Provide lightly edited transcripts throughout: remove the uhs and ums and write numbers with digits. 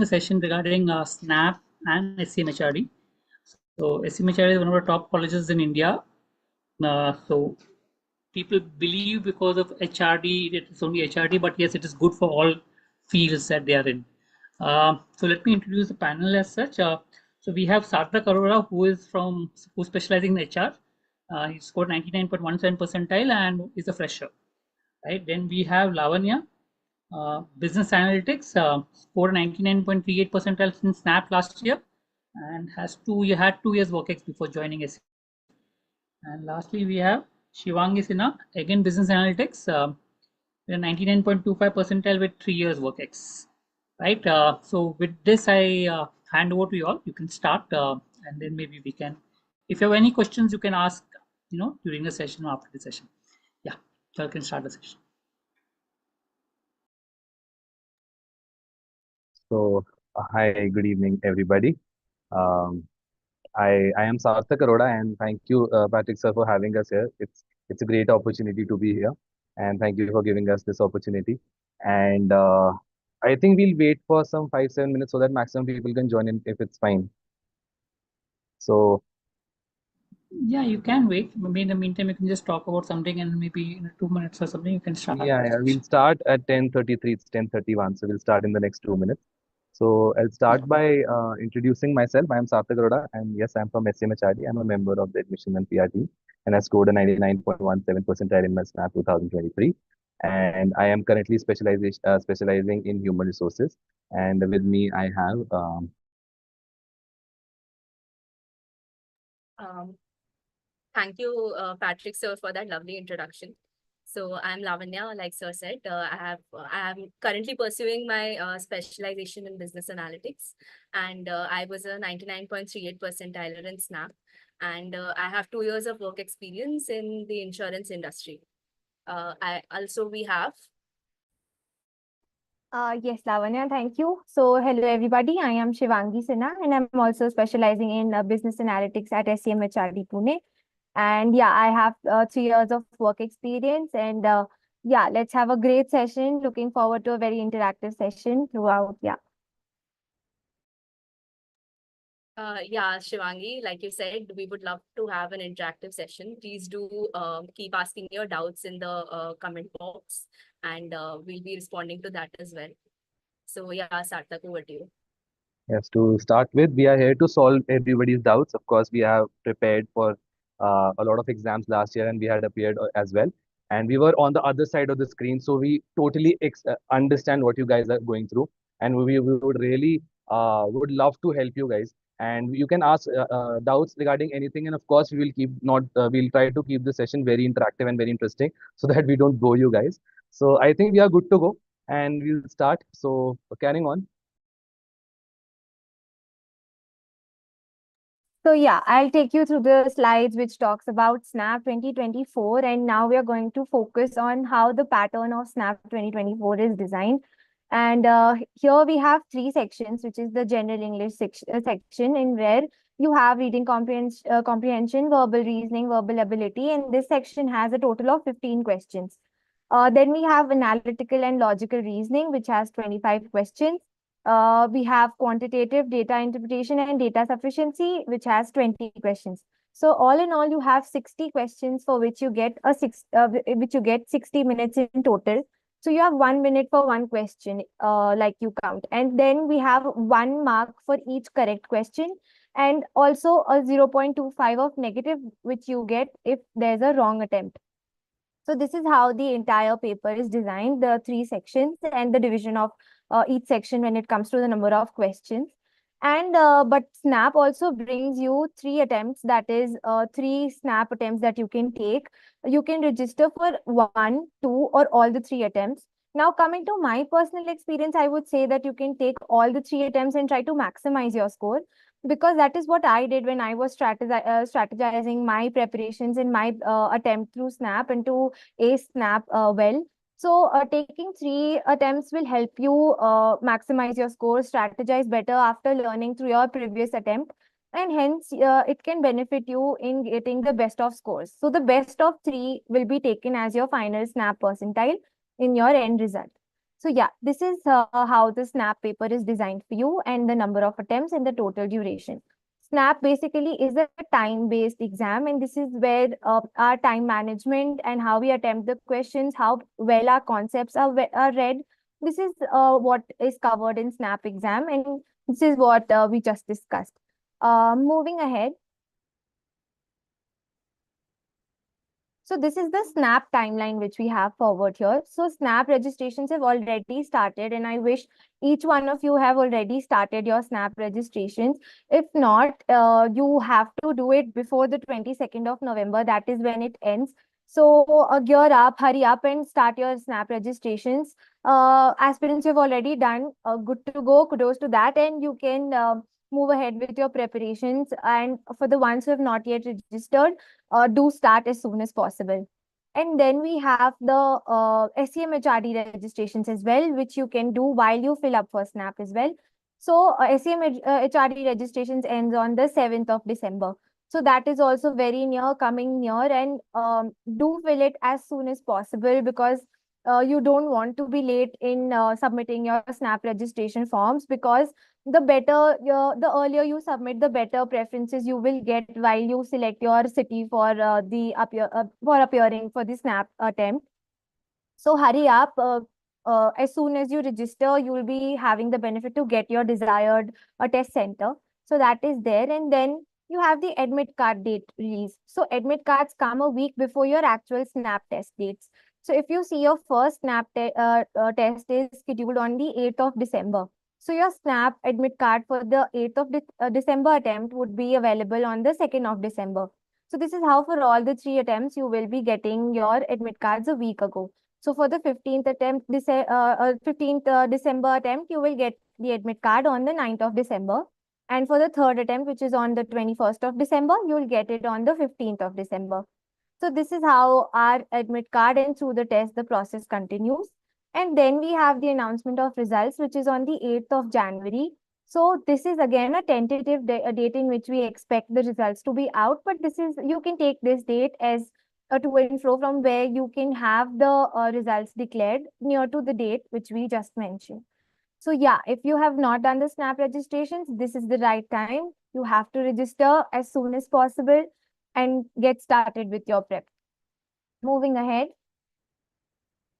a session regarding SNAP and SCMHRD. So SCMHRD is one of the top colleges in India. So people believe because of HRD, it's only HRD, but yes, it is good for all fields that they are in. So let me introduce the panel as such. So we have Sarthak Arora, who's specializing in HR. He scored 99.17 percentile and is a fresher. Right. Then we have Lavanya, business analytics, scored 99.38 percentile in SNAP last year, and had 2 years work ex before joining SC. And lastly, we have Shivangi Sinha, again business analytics, 99.25 percentile with 3 years work ex. Right. So with this, I hand over to you all. You can start, and then maybe we can, if you have any questions, you can ask, during the session or after the session. Yeah, so I can start the session. So, hi, good evening, everybody. Um, I am Sarthak Arora, and thank you, Patrick sir, for having us here. It's a great opportunity to be here, and thank you for giving us this opportunity. And I think we'll wait for some 5-7 minutes so that maximum people can join in if it's fine. So, yeah, you can wait. Maybe in the meantime, you can just talk about something, and maybe in 2 minutes or something, you can start. yeah, we'll start at 10:33. It's 10:31, so we'll start in the next 2 minutes. So I'll start by introducing myself. I am Sarthak Arora, and yes, I'm from SCMHRD. I'm a member of the admission and PR team, and I scored a 99.17 percentile in my SNAP 2023. And I am currently specializing in human resources. And with me, I have Thank you, Patrick sir, for that lovely introduction. So I'm Lavanya, like sir said. I am currently pursuing my specialization in business analytics, and I was a 99.38 percentile in SNAP, and I have 2 years of work experience in the insurance industry. We have. Yes, Lavanya, thank you. So, hello everybody. I am Shivangi Sinha, and I'm also specializing in business analytics at SCMHRD Pune. And yeah, I have 3 years of work experience, and yeah, let's have a great session. Looking forward to a very interactive session throughout. Yeah. Yeah, Shivangi, like you said, we would love to have an interactive session. Please do keep asking your doubts in the comment box, and we'll be responding to that as well. So yeah, Sarthak, over to you. yes, to start with, we are here to solve everybody's doubts. Of course, we have prepared for a lot of exams last year, and we had appeared as well. And we were on the other side of the screen, so we totally understand what you guys are going through, and we would really would love to help you guys. And you can ask doubts regarding anything, and of course, we will we'll try to keep the session very interactive and very interesting, so that we don't bore you guys. So I think we are good to go, and we'll start. So carrying on. So yeah, I'll take you through the slides which talks about SNAP 2024, and now we are going to focus on how the pattern of SNAP 2024 is designed. And here we have 3 sections, which is the general English section, in where you have reading comprehension, verbal reasoning, verbal ability, and this section has a total of 15 questions. Then we have analytical and logical reasoning, which has 25 questions. We have quantitative data interpretation and data sufficiency, which has 20 questions. So all in all, you have 60 questions for which you get 60 minutes in total. So you have 1 minute for one question, like you count. And then we have 1 mark for each correct question, and also a 0.25 of negative, which you get if there's a wrong attempt. So this is how the entire paper is designed, the 3 sections and the division of each section when it comes to the number of questions. And but SNAP also brings you 3 attempts, that is 3 SNAP attempts that you can take. You can register for 1, 2, or all the 3 attempts. Now, coming to my personal experience, I would say that you can take all the 3 attempts and try to maximize your score, because that is what I did when I was strategizing my preparations in my attempt through SNAP and to ace SNAP well. So taking 3 attempts will help you maximize your score, strategize better after learning through your previous attempt, and hence it can benefit you in getting the best of scores. So the best of 3 will be taken as your final SNAP percentile in your end result. So yeah, this is how the SNAP paper is designed for you, and the number of attempts and the total duration. SNAP basically is a time-based exam, and this is where our time management and how we attempt the questions, how well our concepts are read. This is what is covered in SNAP exam, and this is what we just discussed. Moving ahead. So this is the SNAP timeline which we have forward here. So SNAP registrations have already started, and I wish each one of you have already started your SNAP registrations. If not, you have to do it before the 22nd of November. That is when it ends. So gear up, hurry up and start your SNAP registrations. Aspirants you have already done, good to go, kudos to that, and you can move ahead with your preparations. And for the ones who have not yet registered, do start as soon as possible. And then we have the SCMHRD registrations as well, which you can do while you fill up for SNAP as well. So SCMHRD registrations ends on the 7th of December. So that is also very near, coming near, and do fill it as soon as possible, because you don't want to be late in submitting your SNAP registration forms, because the earlier you submit, the better preferences you will get while you select your city for appearing for the SNAP attempt. So hurry up. As soon as you register, you will be having the benefit to get your desired test center. So that is there. And then you have the admit card date release. So admit cards come a week before your actual SNAP test dates. So if you see your first SNAP test is scheduled on the 8th of December. So your SNAP admit card for the 8th of December attempt would be available on the 2nd of December. So this is how for all the 3 attempts you will be getting your admit cards a week ago. So for the 15th attempt, 15th December attempt, you will get the admit card on the 9th of December. And for the third attempt, which is on the 21st of December, you will get it on the 15th of December. So this is how our admit card, and through the test, the process continues. And then we have the announcement of results, which is on the 8th of January. So this is again a tentative date in which we expect the results to be out. But this is, you can take this date as a to and fro from where you can have the results declared near to the date which we just mentioned. So yeah, if you have not done the SNAP registrations, this is the right time. You have to register as soon as possible and get started with your prep. Moving ahead.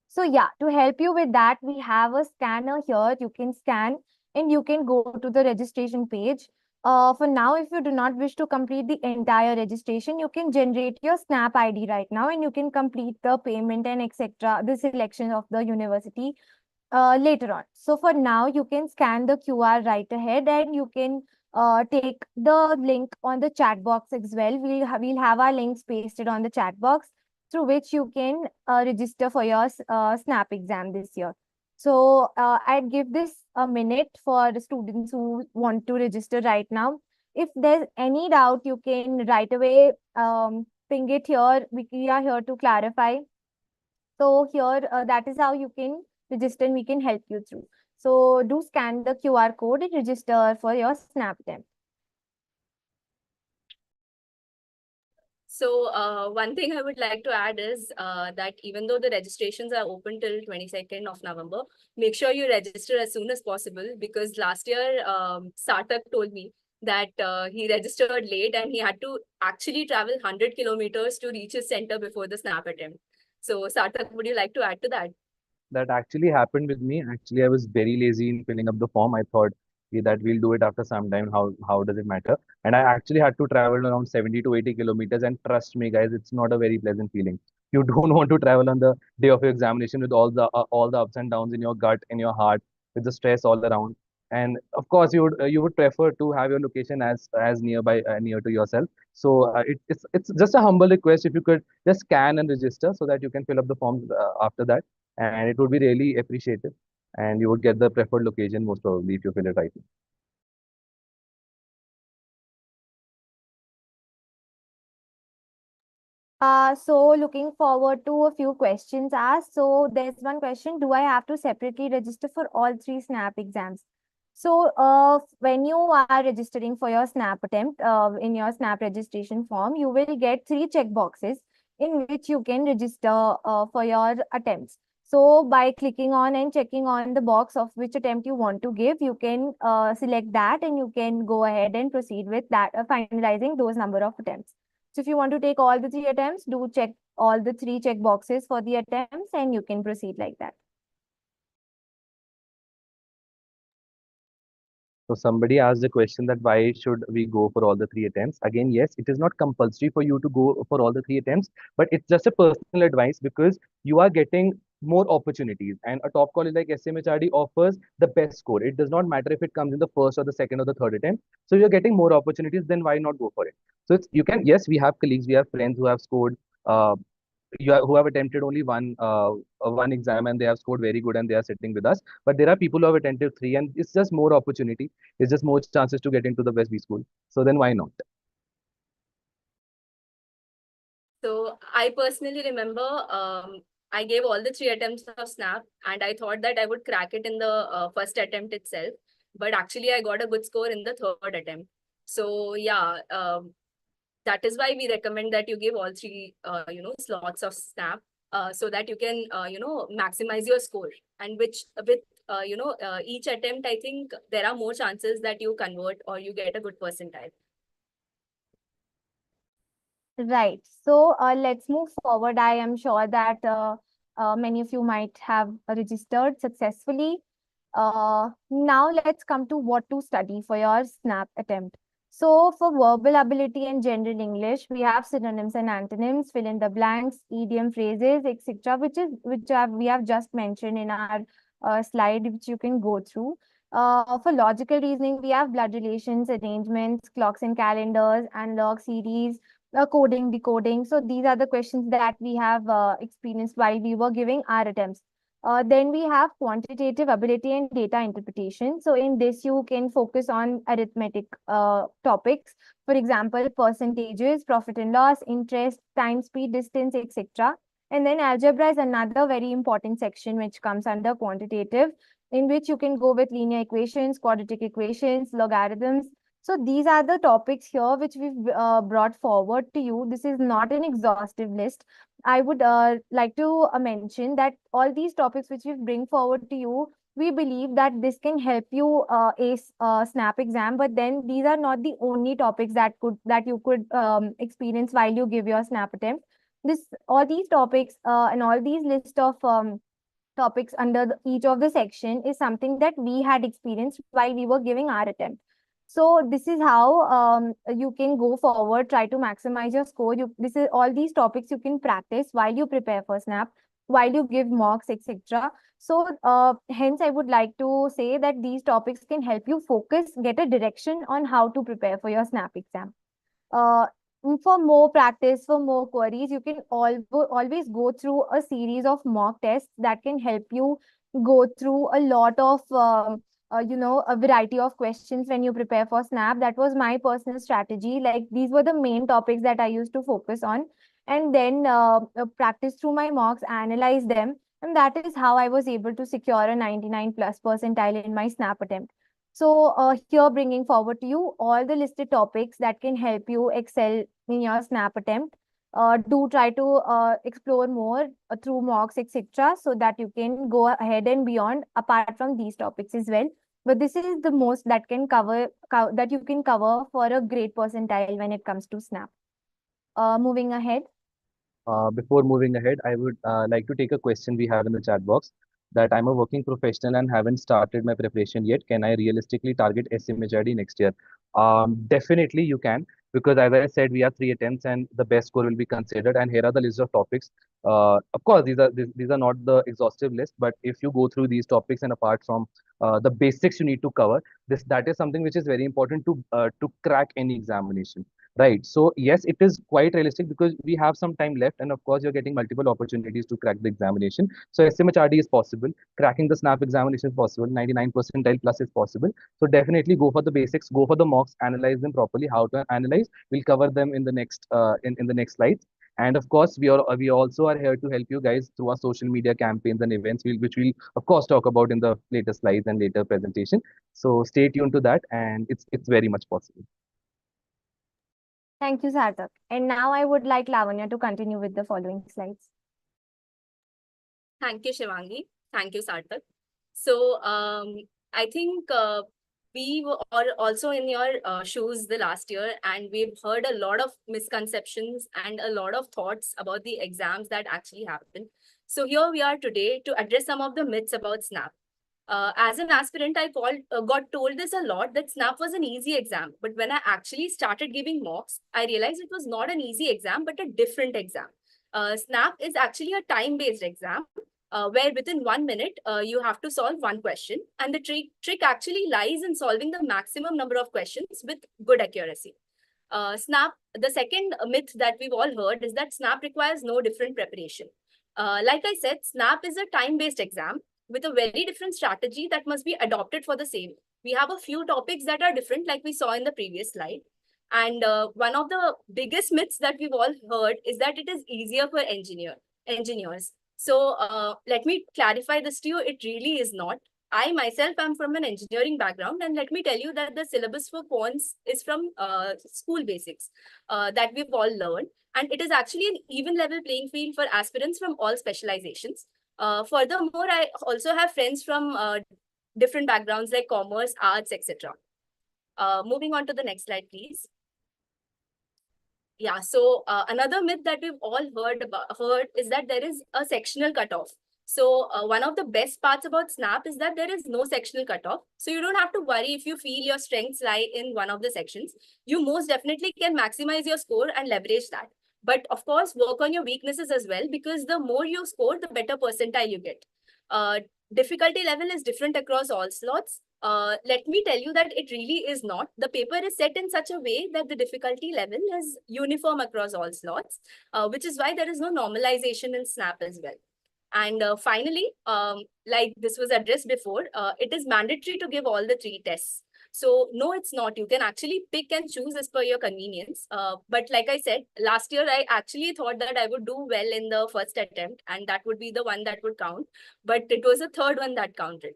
So yeah, to help you with that, we have a scanner here. You can scan and you can go to the registration page. For now, if you do not wish to complete the entire registration, you can generate your SNAP ID right now, and you can complete the payment and etc., the selection of the university later on. So for now, you can scan the QR right ahead, and you can take the link on the chat box as well. We'll have our links pasted on the chat box, through which you can register for your SNAP exam this year. So I'd give this a minute for the students who want to register right now. If there's any doubt, you can right away ping it here. We are here to clarify. So here, that is how you can register, and we can help you through. So do scan the QR code and register for your SNAP attempt. So one thing I would like to add is that even though the registrations are open till 22nd of November, make sure you register as soon as possible, because last year Sarthak told me that he registered late and he had to actually travel 100 kilometers to reach his center before the SNAP attempt. So Sarthak, would you like to add to that? That actually happened with me. Actually, I was very lazy in filling up the form. I thought that we'll do it after some time. How does it matter? And I actually had to travel around 70 to 80 kilometers. And trust me, guys, it's not a very pleasant feeling. You don't want to travel on the day of your examination with all the ups and downs in your gut, in your heart, with the stress all around. And of course, you would prefer to have your location as nearby near to yourself. So it's just a humble request, if you could just scan and register so that you can fill up the forms after that, and it would be really appreciated, and you would get the preferred location most probably if you fill it right. So looking forward to a few questions asked. So there's one question: do I have to separately register for all 3 SNAP exams? So when you are registering for your SNAP attempt, in your SNAP registration form, you will get 3 check boxes in which you can register for your attempts. So by clicking on and checking on the box of which attempt you want to give, you can select that and you can go ahead and proceed with that, finalizing those number of attempts. So if you want to take all the 3 attempts, do check all the 3 check boxes for the attempts and you can proceed like that. So somebody asked the question that why should we go for all the 3 attempts? Again, yes, it is not compulsory for you to go for all the 3 attempts, but it's just a personal advice because you are getting more opportunities. And a top college like SCMHRD offers the best score. It does not matter if it comes in the first or the second or the third attempt. So you're getting more opportunities, then why not go for it? So it's, you can, yes, we have colleagues, we have friends who have scored who have attempted only one exam and they have scored very good and they are sitting with us. But there are people who have attempted 3 and it's just more opportunity. It's just more chances to get into the best B school. So then why not? So I personally remember I gave all the 3 attempts of SNAP and I thought that I would crack it in the first attempt itself. But actually I got a good score in the third attempt. So yeah, that is why we recommend that you give all 3, slots of SNAP so that you can, maximize your score. And with each attempt, I think there are more chances that you convert or you get a good percentile. Right. So let's move forward. I am sure that many of you might have registered successfully. Now let's come to what to study for your SNAP attempt. So for verbal ability and general English, we have synonyms and antonyms, fill in the blanks, idiom phrases, etc., we have just mentioned in our slide, which you can go through. For logical reasoning, we have blood relations, arrangements, clocks and calendars, analog series, coding, decoding. So these are the questions that we have experienced while we were giving our attempts. Then we have quantitative ability and data interpretation. So in this, you can focus on arithmetic topics. For example, percentages, profit and loss, interest, time, speed, distance, etc. And then algebra is another very important section which comes under quantitative, in which you can go with linear equations, quadratic equations, logarithms. So these are the topics here which we've brought forward to you. This is not an exhaustive list. I would like to mention that all these topics which we bring forward to you, we believe that this can help you ace SNAP exam. But then these are not the only topics that you could experience while you give your SNAP attempt. All these topics and all these list of topics under each of the section is something that we had experienced while we were giving our attempt. So this is how you can go forward, try to maximize your score. This is all these topics you can practice while you prepare for SNAP, while you give mocks, etc. So hence I would like to say that these topics can help you focus, get a direction on how to prepare for your SNAP exam. Uh, for more practice, for more queries, you can always go through a series of mock tests that can help you go through a lot of a variety of questions when you prepare for SNAP. That was my personal strategy. Like these were the main topics that I used to focus on, and then practice through my mocks, analyze them, and that is how I was able to secure a 99 plus percentile in my SNAP attempt. So here bringing forward to you all the listed topics that can help you excel in your SNAP attempt. Do try to explore more through mocks, etc., so that you can go ahead and beyond apart from these topics as well. But this is the most that can that you can cover for a great percentile when it comes to SNAP. Moving ahead. Before moving ahead, I would like to take a question we have in the chat box that I'm a working professional and haven't started my preparation yet. Can I realistically target SCMHRD next year? Definitely you can, because as I said, we have 3 attempts and the best score will be considered. And here are the list of topics. Of course, these are not the exhaustive list, but if you go through these topics and apart from the basics you need to cover, that is something which is very important to crack any examination. Right. So yes, it is quite realistic because we have some time left, and of course, you're getting multiple opportunities to crack the examination. So SMHRD is possible. Cracking the SNAP examination is possible. 99 percentile plus is possible. So definitely go for the basics, go for the mocks, analyze them properly. How to analyze, we'll cover them in the next in the next slides. And of course, we also are here to help you guys through our social media campaigns and events, which we'll of course talk about in the later slides and later presentation. So stay tuned to that, and it's very much possible. Thank you, Sarthak. And now I would like Lavanya to continue with the following slides. Thank you, Shivangi. Thank you, Sarthak. So I think we were also in your shoes the last year, and we've heard a lot of misconceptions and a lot of thoughts about the exams that actually happen. So here we are today to address some of the myths about SNAP. As an aspirant, I got told this a lot, that SNAP was an easy exam. But when I actually started giving mocks, I realized it was not an easy exam, but a different exam. SNAP is actually a time-based exam where within 1 minute, you have to solve one question. And the trick actually lies in solving the maximum number of questions with good accuracy. SNAP, the second myth that we've all heard is that SNAP requires no different preparation. Like I said, SNAP is a time-based exam with a very different strategy that must be adopted for the same. We have a few topics that are different, like we saw in the previous slide. And one of the biggest myths that we've all heard is that it is easier for engineers. So let me clarify this to you. It really is not. I myself am from an engineering background, and let me tell you that the syllabus for quants is from school basics that we've all learned. And it is actually an even level playing field for aspirants from all specializations. Furthermore, I also have friends from different backgrounds like commerce, arts, etc. Moving on to the next slide, please. Yeah, so another myth that we've all heard is that there is a sectional cutoff. So one of the best parts about SNAP is that there is no sectional cutoff. So you don't have to worry if you feel your strengths lie in one of the sections. You most definitely can maximize your score and leverage that. But of course, work on your weaknesses as well, because the more you score, the better percentile you get. Difficulty level is different across all slots. Let me tell you that it really is not. The paper is set in such a way that the difficulty level is uniform across all slots, which is why there is no normalization in SNAP as well. And finally, like this was addressed before, it is mandatory to give all the 3 tests. So no, it's not. You can actually pick and choose as per your convenience. But like I said, last year, I actually thought that I would do well in the first attempt, and that would be the one that would count. But it was the third one that counted.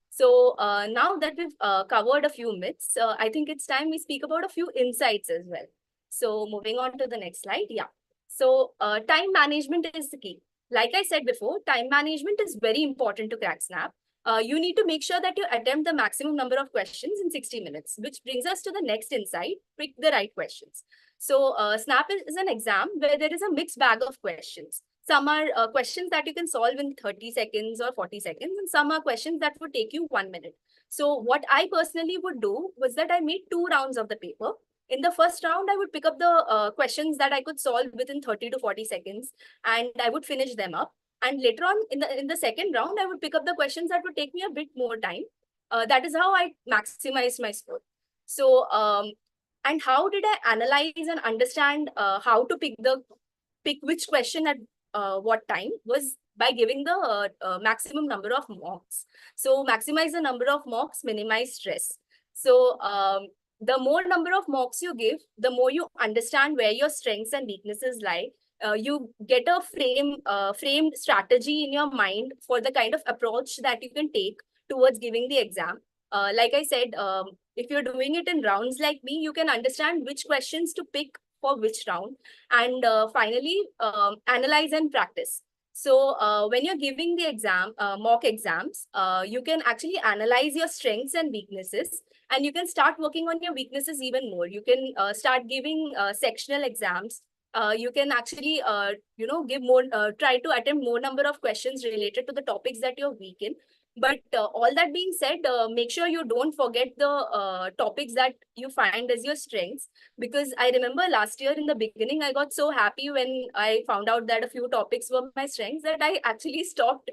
So now that we've covered a few myths, I think it's time we speak about a few insights as well. So moving on to the next slide. Yeah. So time management is the key. Like I said before, time management is very important to crack SNAP. You need to make sure that you attempt the maximum number of questions in 60 minutes, which brings us to the next insight: pick the right questions. So SNAP is an exam where there is a mixed bag of questions. Some are questions that you can solve in 30 seconds or 40 seconds, and some are questions that would take you 1 minute. So what I personally would do was that I made 2 rounds of the paper. In the first round, I would pick up the questions that I could solve within 30 to 40 seconds, and I would finish them up. And later on, in the second round, I would pick up the questions that would take me a bit more time. That is how I maximized my score. So, and how did I analyze and understand how to pick which question at what time was by giving the maximum number of mocks. So maximize the number of mocks, minimize stress. So the more number of mocks you give, the more you understand where your strengths and weaknesses lie. You get a framed strategy in your mind for the kind of approach that you can take towards giving the exam. Like I said, if you're doing it in rounds like me, you can understand which questions to pick for which round. And finally, analyze and practice. So when you're giving the exam, mock exams, you can actually analyze your strengths and weaknesses, and you can start working on your weaknesses even more. You can start giving sectional exams. You can actually, give more, try to attempt more number of questions related to the topics that you're weak in. But all that being said, make sure you don't forget the topics that you find as your strengths. Because I remember last year in the beginning, I got so happy when I found out that a few topics were my strengths that I actually stopped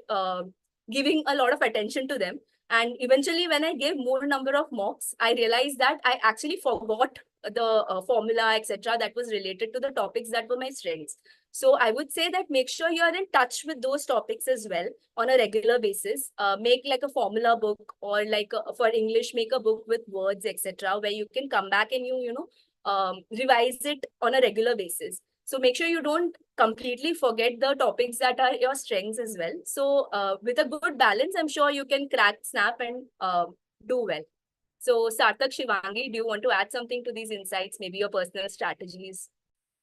giving a lot of attention to them. And eventually, when I gave more number of mocks, I realized that I actually forgot the formula, etc., that was related to the topics that were my strengths. So I would say that make sure you're in touch with those topics as well on a regular basis. Make like a formula book, or like for English, make a book with words, etc., where you can come back and revise it on a regular basis. So make sure you don't completely forget the topics that are your strengths as well. So with a good balance, I'm sure you can crack SNAP and do well. So Sarthak, Shivangi, do you want to add something to these insights, maybe your personal strategies?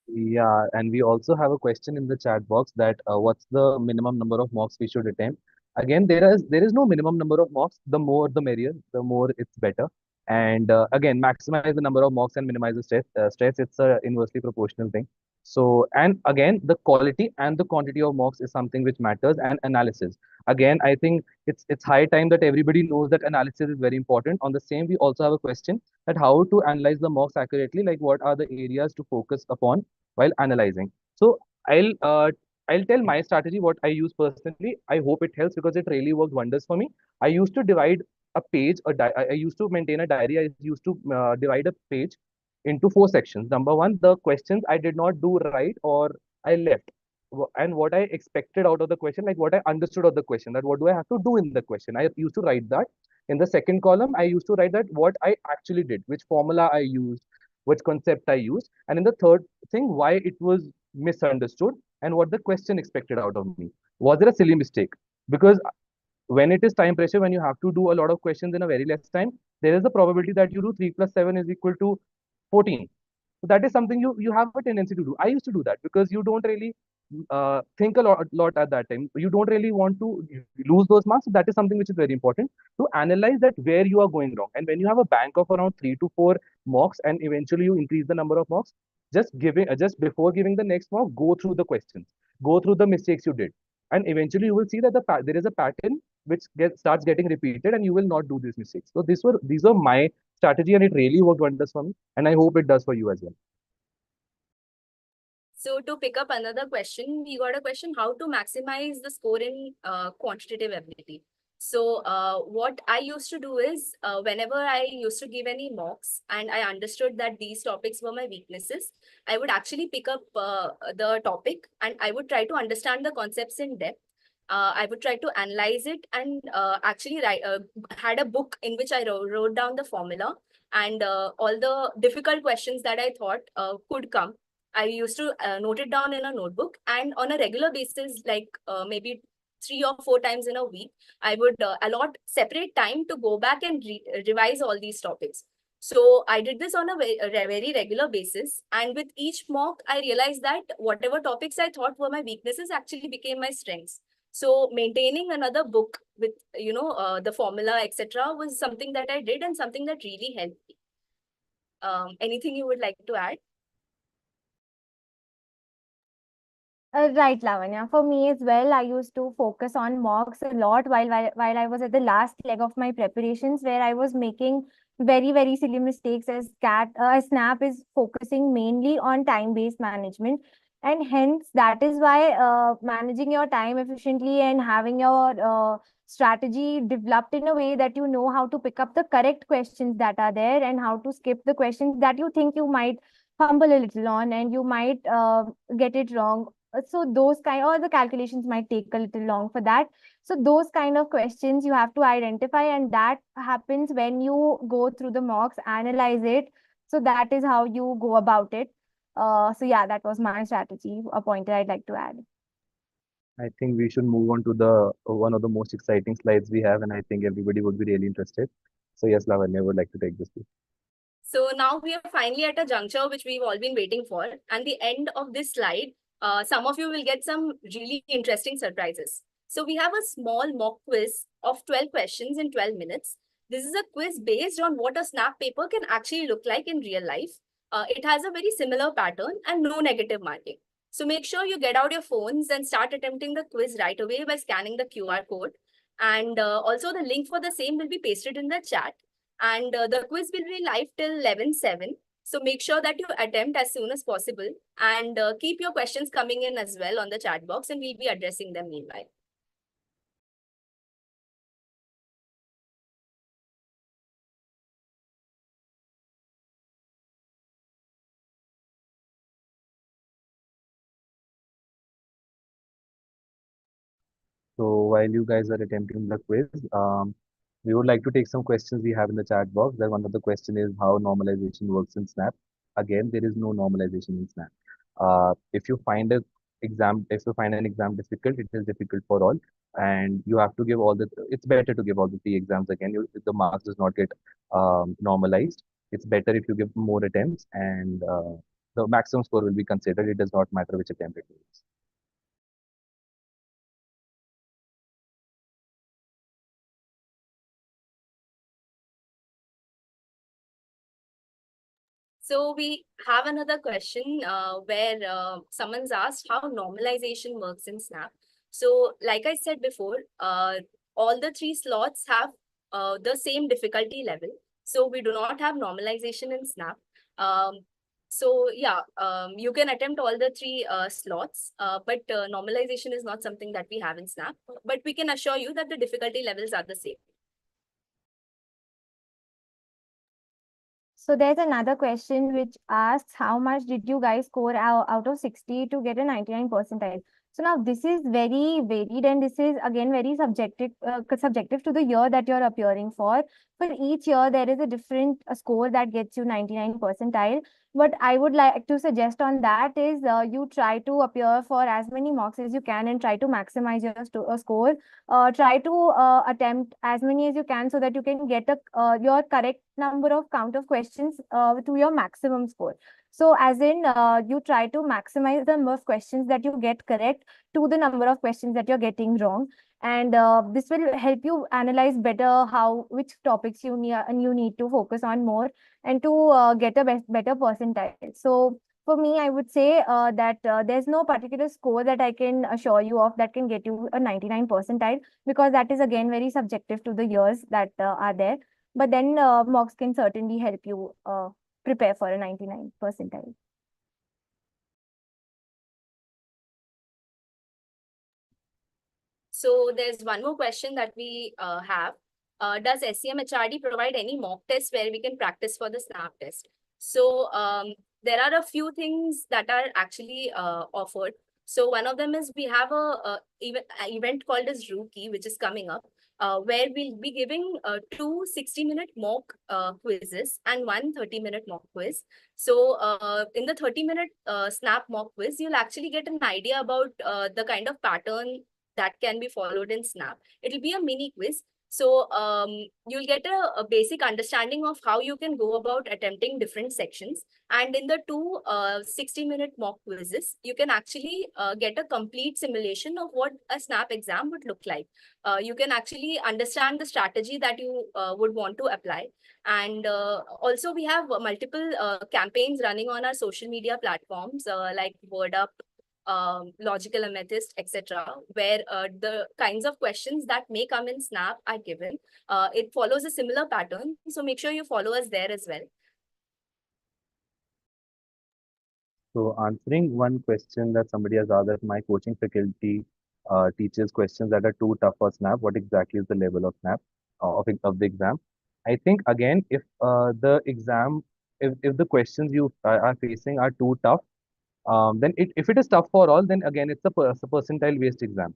Yeah, and we also have a question in the chat box that what's the minimum number of mocks we should attempt? Again, there is no minimum number of mocks. The more the merrier, the more it's better. And again, maximize the number of mocks and minimize the stress. Stress, it's a inversely proportional thing. So, and again, the quality and the quantity of mocks is something which matters. And analysis. Again, I think it's high time that everybody knows that analysis is very important. On the same, we also have a question that how to analyze the mocks accurately, like what are the areas to focus upon while analyzing. So I'll uh, I'll tell my strategy what I use personally. I hope it helps because it really worked wonders for me. I used to divide a page, I used to maintain a diary. I used to divide a page into four sections. Number one, the questions I did not do right or I left, and what I expected out of the question, like what I understood of the question, that what do I have to do in the question. I used to write that. In the second column, I used to write that what I actually did, which formula I used, which concept I used, and in the third thing, why it was misunderstood and what the question expected out of me. Was there a silly mistake? Because when it is time pressure, when you have to do a lot of questions in a very less time, there is a probability that you do 3 plus 7 is equal to 14. So that is something you have a tendency to do. I used to do that because you don't really think a lot at that time. You don't really want to lose those marks. So that is something which is very important to analyze that where you are going wrong. And when you have a bank of around 3 to 4 mocks, and eventually you increase the number of mocks, just before giving the next mock, go through the questions, go through the mistakes you did, and eventually you will see that there is a pattern which starts getting repeated, and you will not do these mistakes. So these were my strategy, and it really worked wonders for me, and I hope it does for you as well. So to pick up another question, we got a question how to maximize the score in quantitative ability. So what I used to do is whenever I used to give any mocks and I understood that these topics were my weaknesses, I would actually pick up the topic and I would try to understand the concepts in depth. I would try to analyze it and actually had a book in which I wrote down the formula and all the difficult questions that I thought could come. I used to note it down in a notebook, and on a regular basis, like maybe 3 or 4 times in a week, I would allot separate time to go back and revise all these topics. So I did this on a very regular basis, and with each mock, I realized that whatever topics I thought were my weaknesses actually became my strengths. So maintaining another book with the formula etc. was something that I did and something that really helped me. Anything you would like to add? Right, Lavanya. For me as well, I used to focus on mocks a lot while I was at the last leg of my preparations, where I was making very silly mistakes as Snap is focusing mainly on time-based management, and hence that is why managing your time efficiently and having your strategy developed in a way that you know how to pick up the correct questions that are there and how to skip the questions that you think you might fumble a little on and you might get it wrong. So those kind, or the calculations might take a little long for that. So those kind of questions you have to identify, and that happens when you go through the mocks, analyze it. So that is how you go about it. So yeah, that was my strategy, a pointer I'd like to add. I think we should move on to the one of the most exciting slides we have, and I think everybody would be really interested. So yes, Lavanya would like to take this, please. So now we are finally at a juncture which we've all been waiting for. And the end of this slide, some of you will get some really interesting surprises. So we have a small mock quiz of 12 questions in 12 minutes. This is a quiz based on what a snap paper can actually look like in real life. It has a very similar pattern and no negative marking. So make sure you get out your phones and start attempting the quiz right away by scanning the QR code. And also the link for the same will be pasted in the chat. And the quiz will be live till 11/7. So make sure that you attempt as soon as possible and keep your questions coming in as well on the chat box and we'll be addressing them meanwhile. So while you guys are attempting the quiz, we would like to take some questions we have in the chat box. That one of the question is how normalization works in Snap. Again, there is no normalization in Snap. If you find an exam difficult, it is difficult for all, and you have to give all the. It's better to give all the 3 exams again. The marks does not get normalized. It's better if you give more attempts, and the maximum score will be considered. It does not matter which attempt it is. So we have another question where someone's asked how normalization works in Snap. So like I said before, all the three slots have the same difficulty level. So we do not have normalization in Snap. So yeah, you can attempt all the three slots, but normalization is not something that we have in Snap. But we can assure you that the difficulty levels are the same. So there's another question which asks, how much did you guys score out of 60 to get a 99 percentile? So now this is very varied, and this is again very subjective to the year that you're appearing for. For each year, there is a different score that gets you 99 percentile. What I would like to suggest on that is you try to appear for as many mocks as you can and try to maximize your score. Try to attempt as many as you can so that you can get your correct number of count of questions to your maximum score. So as in you try to maximize the number of questions that you get correct to the number of questions that you're getting wrong. And this will help you analyze better which topics you need to focus on more and to get a better percentile. So for me, I would say that there's no particular score that I can assure you of that can get you a 99 percentile, because that is again very subjective to the years that are there. But then mocks can certainly help you prepare for a 99 percentile. So there's one more question that we have. Does SCMHRD provide any mock tests where we can practice for the SNAP test? So there are a few things that are actually offered. So one of them is we have a event called as Rookie, which is coming up, where we'll be giving 2 60-minute mock quizzes and 1 30-minute mock quiz. So in the 30-minute SNAP mock quiz, you'll actually get an idea about the kind of pattern that can be followed in Snap. It'll be a mini quiz. So you'll get a basic understanding of how you can go about attempting different sections. And in the 2 60-minute mock quizzes, you can actually get a complete simulation of what a Snap exam would look like. You can actually understand the strategy that you would want to apply. And also we have multiple campaigns running on our social media platforms like WordUp, logical amethyst, etc., where the kinds of questions that may come in Snap are given. It follows a similar pattern, so make sure you follow us there as well. So answering one question that somebody has asked, that my coaching faculty teaches questions that are too tough for SNAP. What exactly is the level of SNAP of the exam? I think again, if the exam, if the questions you are facing are too tough, then if it is tough for all, then again it's a percentile based exam.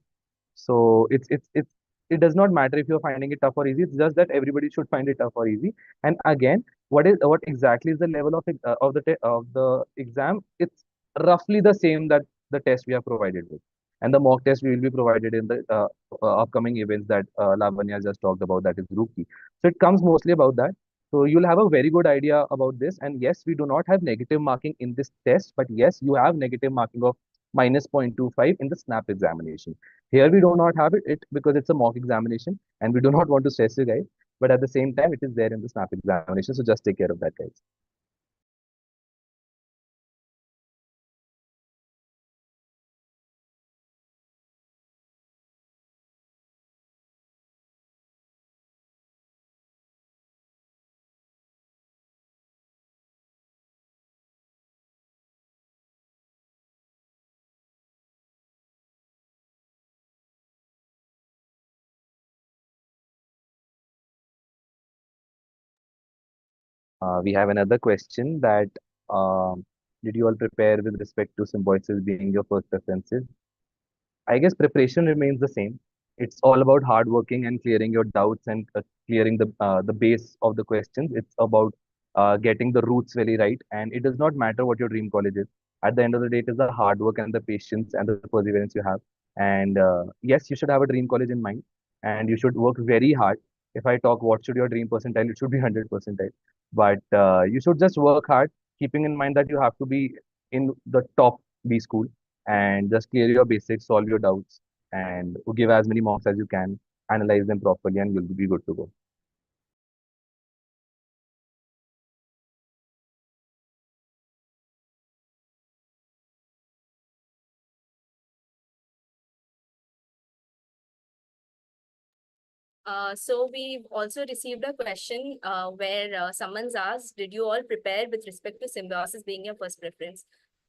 So it does not matter if you're finding it tough or easy. It's just that everybody should find it tough or easy. And again, what exactly is the level of the exam? It's roughly the same that the test we are provided with, and the mock test we will be provided in the upcoming events that Lavanya just talked about. That is Rookie. So it comes mostly about that. So you'll have a very good idea about this. And yes, we do not have negative marking in this test, but yes, you have negative marking of minus 0.25 in the SNAP examination. Here we do not have it because it's a mock examination and we do not want to stress you guys. But at the same time, it is there in the SNAP examination. So just take care of that, guys. We have another question that did you all prepare with respect to Symbiosis being your first preferences? I guess preparation remains the same. It's all about hard working and clearing your doubts and clearing the base of the questions. It's about getting the roots very right, and it does not matter what your dream college is. At the end of the day, it is the hard work and the patience and the perseverance you have. And yes, you should have a dream college in mind, and you should work very hard. If I talk, what should your dream percentile? It should be 100 percentile. But you should just work hard, keeping in mind that you have to be in the top B school, and just clear your basics, solve your doubts, and give as many mocks as you can, analyze them properly, and you'll be good to go. So we've also received a question where someone's asked, did you all prepare with respect to Symbiosis being your first preference?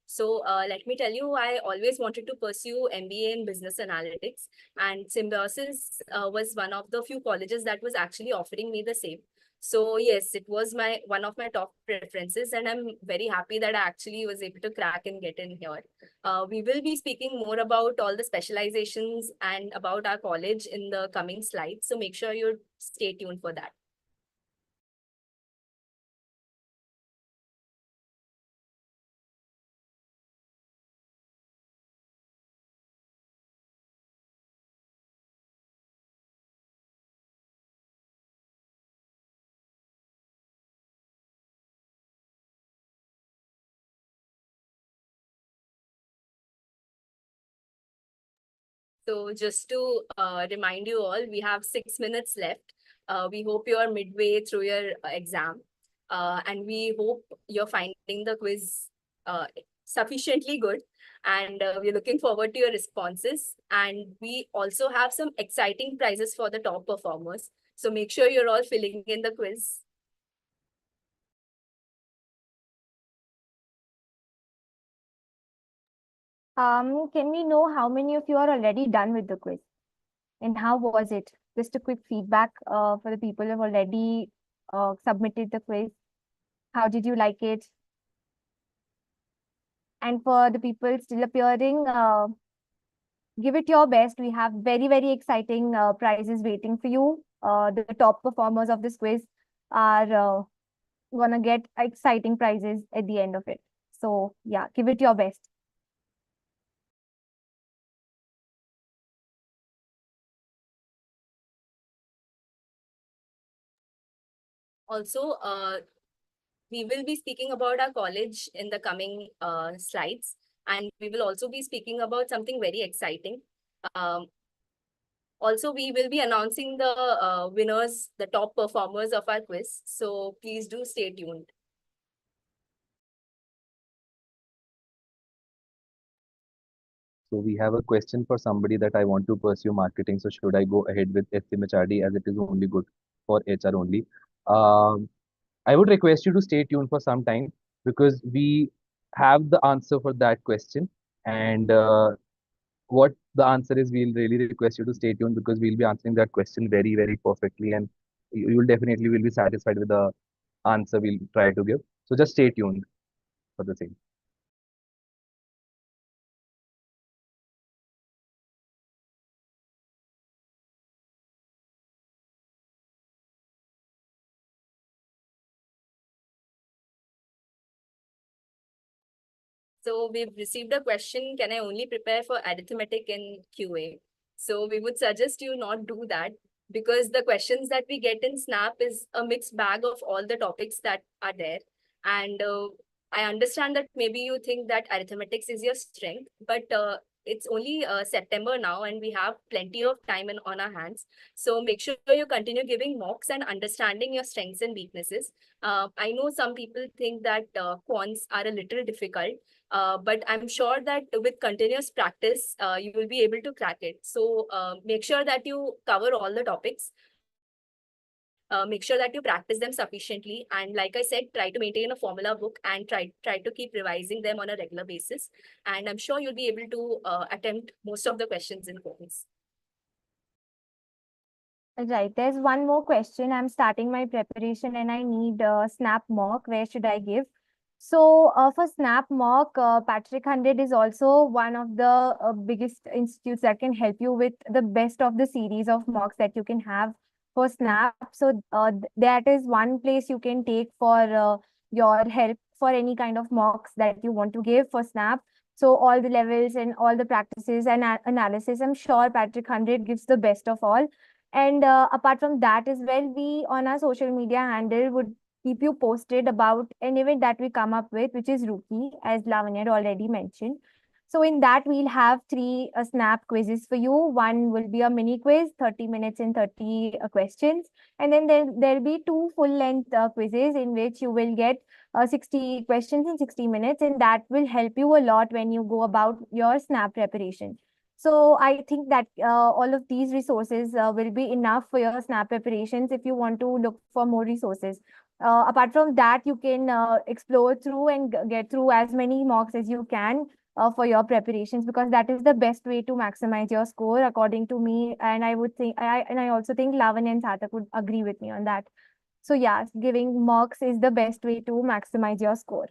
So let me tell you, I always wanted to pursue MBA in Business Analytics, and Symbiosis was one of the few colleges that was actually offering me the same. So yes, it was one of my top preferences, and I'm very happy that I actually was able to crack and get in here. We will be speaking more about all the specializations and about our college in the coming slides. So make sure you stay tuned for that. So just to remind you all, we have 6 minutes left. We hope you are midway through your exam. And we hope you're finding the quiz sufficiently good. And we're looking forward to your responses. And we also have some exciting prizes for the top performers. So make sure you're all filling in the quiz. Can we know how many of you are already done with the quiz? And how was it? Just a quick feedback for the people who have already submitted the quiz. How did you like it? And for the people still appearing, give it your best. We have very, very exciting prizes waiting for you. The top performers of this quiz are gonna get exciting prizes at the end of it. So yeah, give it your best. Also, we will be speaking about our college in the coming slides. And we will also be speaking about something very exciting. Also, we will be announcing the winners, the top performers of our quiz. So please do stay tuned. So we have a question for somebody that I want to pursue marketing. So should I go ahead with SCMHRD as it is only good for HR only? I would request you to stay tuned for some time because we have the answer for that question. And what the answer is, we'll really request you to stay tuned because we'll be answering that question very, very perfectly. And you will definitely will be satisfied with the answer we'll try to give. So just stay tuned for the same. So we've received a question, can I only prepare for arithmetic in QA? So we would suggest you not do that because the questions that we get in SNAP is a mixed bag of all the topics that are there. And I understand that maybe you think that arithmetics is your strength, but it's only September now and we have plenty of time on our hands. So make sure you continue giving mocks and understanding your strengths and weaknesses. I know some people think that quants are a little difficult, but I'm sure that with continuous practice, you will be able to crack it. So make sure that you cover all the topics. Make sure that you practice them sufficiently. And like I said, try to maintain a formula book and try to keep revising them on a regular basis. And I'm sure you'll be able to attempt most of the questions in quants. Right, there's one more question. I'm starting my preparation and I need a SNAP mock. Where should I give? So for SNAP mock, Patrick100 is also one of the biggest institutes that can help you with the best of the series of mocks that you can have for SNAP. So that is one place you can take for your help for any kind of mocks that you want to give for SNAP. So all the levels and all the practices and analysis, I'm sure Patrick100 gives the best of all. And apart from that as well, we on our social media handle would keep you posted about an event that we come up with, which is Rookie, as Lavanya had already mentioned. So in that, we'll have three snap quizzes for you. One will be a mini quiz, 30 minutes and 30 questions. And then there'll be two full-length quizzes in which you will get 60 questions in 60 minutes. And that will help you a lot when you go about your snap preparation. So I think that all of these resources will be enough for your snap preparations if you want to look for more resources. Apart from that, you can explore through and get through as many mocks as you can for your preparations, because that is the best way to maximize your score according to me. And I would think, I also think Lavanya and Satak would agree with me on that. So yeah, giving mocks is the best way to maximize your score.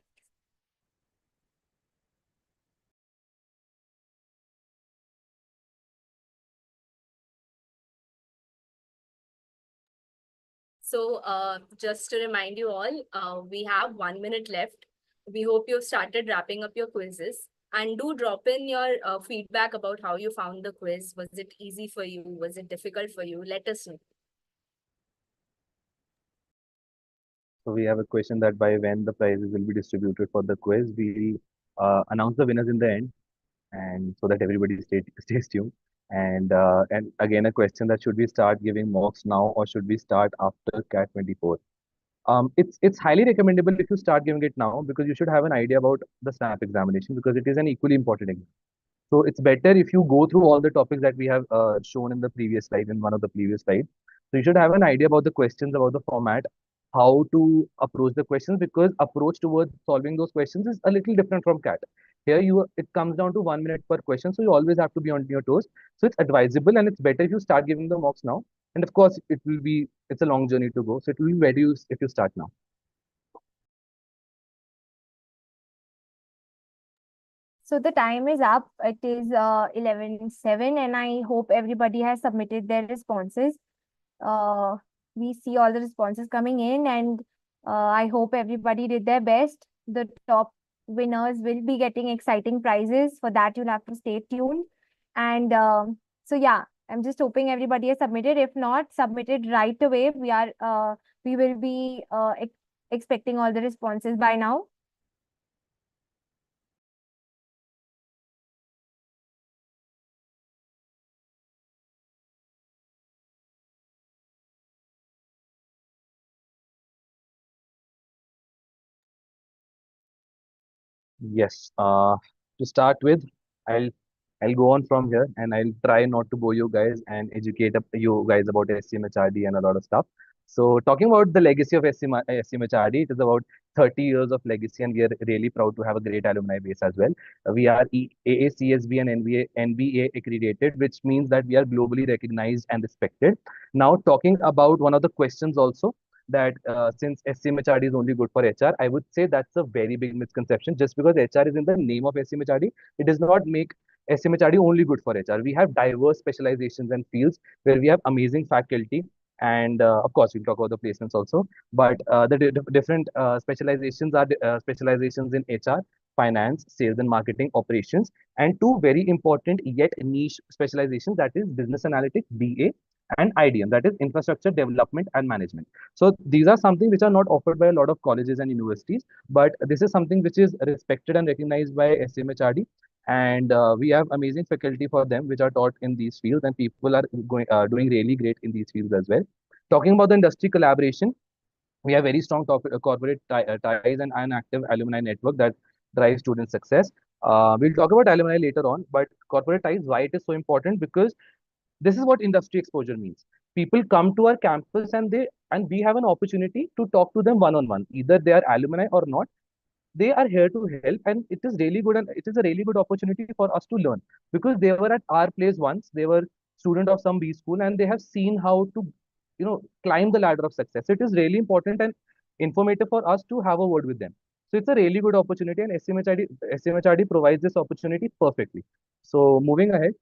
So just to remind you all, we have 1 minute left. We hope you've started wrapping up your quizzes. And do drop in your feedback about how you found the quiz. Was it easy for you? Was it difficult for you? Let us know. So we have a question that by when the prizes will be distributed for the quiz. We'll announce the winners in the end, and so that everybody stays tuned. And again, a question that should we start giving mocks now or should we start after CAT 24? It's highly recommendable if you start giving it now, because you should have an idea about the SNAP examination, because it is an equally important exam. So it's better if you go through all the topics that we have shown in the previous slide, in one of the previous slides. So you should have an idea about the questions, about the format, how to approach the questions, because approach towards solving those questions is a little different from CAT. Here it comes down to 1 minute per question, so you always have to be on your toes. So it's advisable and it's better if you start giving the mocks now. And of course, it's a long journey to go, so it will be better if you start now. So the time is up. It is 11:07, and I hope everybody has submitted their responses. We see all the responses coming in, and I hope everybody did their best. The top winners will be getting exciting prizes. For that, you'll have to stay tuned. And so yeah, I'm just hoping everybody has submitted. If not, submitted right away. We will be expecting all the responses by now. Yes. To start with, I'll I'll go on from here, and I'll try not to bore you guys and educate you guys about SCMHRD and a lot of stuff. So talking about the legacy of SCMHRD, it is about 30 years of legacy, and we are really proud to have a great alumni base as well. We are AACSB and NBA accredited, which means that we are globally recognized and respected. Now talking about one of the questions also, that since SCMHRD is only good for HR, I would say that's a very big misconception. Just because HR is in the name of SCMHRD, it does not make SCMHRD only good for HR. We have diverse specializations and fields where we have amazing faculty. And of course, we'll talk about the placements also. But the different specializations are specializations in HR, finance, sales and marketing, operations, and two very important yet niche specializations, that is business analytics, BA, and IDM, that is infrastructure development and management. So these are something which are not offered by a lot of colleges and universities, but this is something which is respected and recognized by SCMHRD. And we have amazing faculty for them which are taught in these fields, and people are doing really great in these fields as well. Talking about the industry collaboration, we have very strong corporate ties and an active alumni network that drives student success. We'll talk about alumni later on, but corporate ties, why it is so important, because this is what industry exposure means. People come to our campus, and we have an opportunity to talk to them one on one, either they are alumni or not. They are here to help, and it is really good, and it is a really good opportunity for us to learn, because they were at our place once. They were student of some B school, and they have seen how to climb the ladder of success. It is really important and informative for us to have a word with them. So it's a really good opportunity, and SCMHRD provides this opportunity perfectly. So moving ahead.